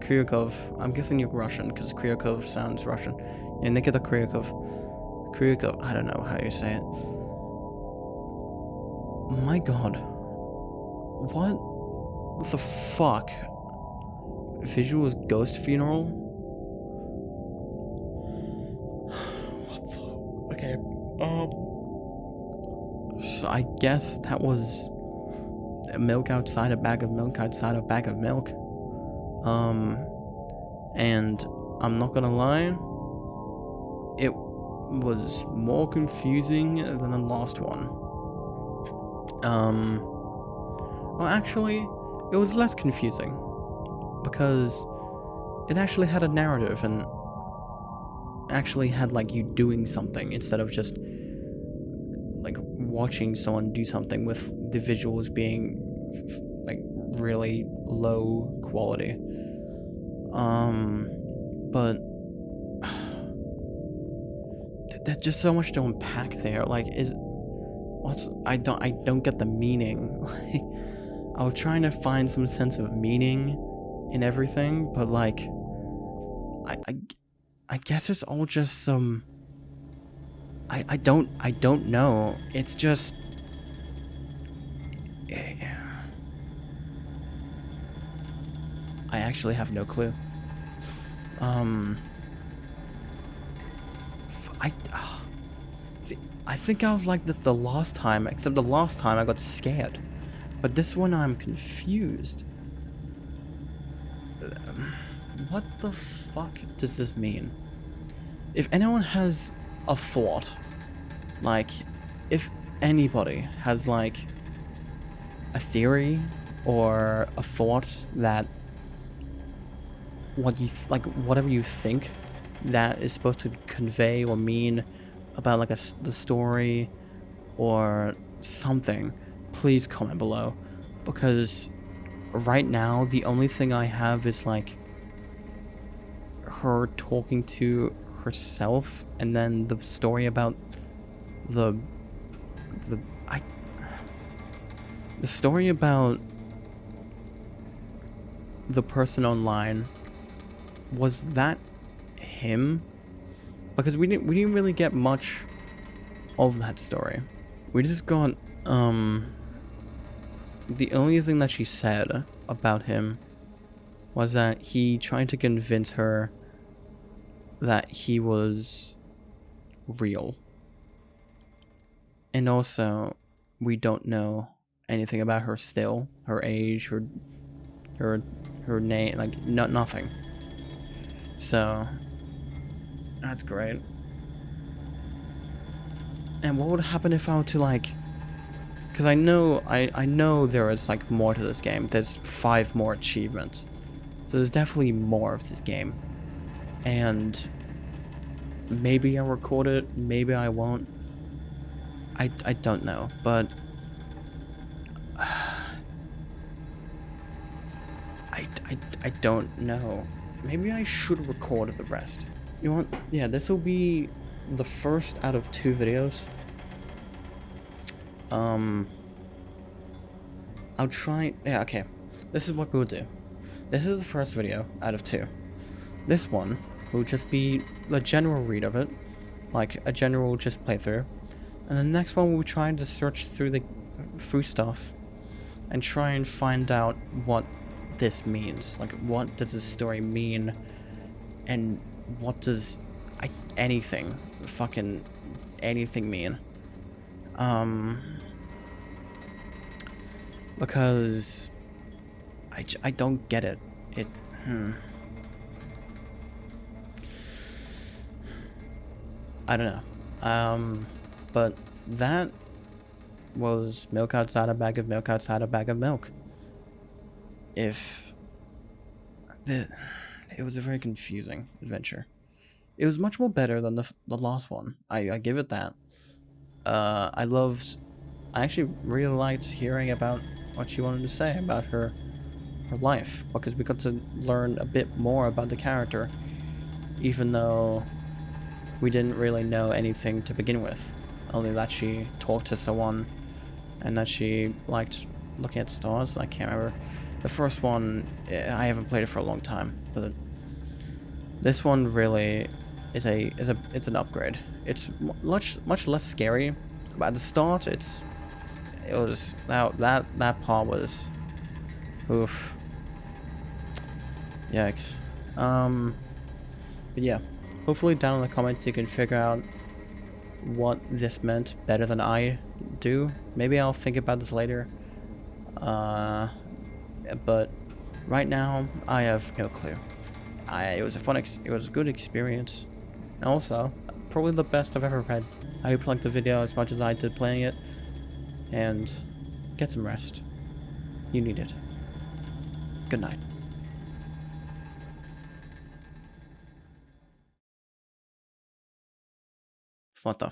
Kryukov. I'm guessing you're Russian because Kryukov sounds Russian. Yeah, Nikita Kryukov. I don't know how you say it. My god. What the fuck? Visual's ghost funeral? What the... Okay. So I guess that was milk outside a bag of milk outside a bag of milk. And I'm not gonna lie, it was more confusing than the last one. Well, actually, it was less confusing because it actually had a narrative and actually had like you doing something instead of just like watching someone do something with the visuals being like really low quality. But there's just so much to unpack there. Like, I don't get the meaning. Like, I was trying to find some sense of meaning in everything, but like, I guess it's all just some. I don't know. It's just. I actually have no clue. See, I think I was like this the last time, except the last time I got scared. But this one I'm confused. What the fuck does this mean? If anyone has a thought, like, if anybody has like a theory or a thought that whatever you think that is supposed to convey or mean about like the story or something, please comment below, because right now, the only thing I have is like her talking to herself, and then the story about the I the story about the person online. Was that him? Because we didn't really get much of that story. We just got the only thing that she said about him was that he tried to convince her that he was real. And also, we don't know anything about her still, her age, her name, like nothing. So that's great. And what would happen if I were to like, because I know there is like more to this game. There's 5 more achievements, so there's definitely more of this game. And maybe I'll record it, maybe I won't. I don't know, but I don't know. Maybe I should record the rest. You know what? Yeah, this will be the first out of 2 videos. I'll try. Yeah, okay. This is what we'll do. This is the first video out of 2. This one will just be the general read of it, like a general just playthrough. And the next one we'll be trying to search through stuff and try and find out what this means. Like, what does this story mean? And what does fucking anything mean? Because I don't get it. I don't know. But that was milk outside a bag of milk outside a bag of milk. It was a very confusing adventure. It was much more better than the last one. I give it that. I actually really liked hearing about what she wanted to say about her life, because we got to learn a bit more about the character, even though we didn't really know anything to begin with. Only that she talked to someone, and that she liked looking at stars. I can't remember. The first one, I haven't played it for a long time, but this one really is an upgrade. It's much less scary. But at the start, that part was, oof, yikes. But yeah, hopefully down in the comments you can figure out what this meant better than I do. Maybe I'll think about this later. But right now I have no clue. It was a good experience. And also, probably the best I've ever read. I hope you liked the video as much as I did playing it. And get some rest. You need it. Good night. What the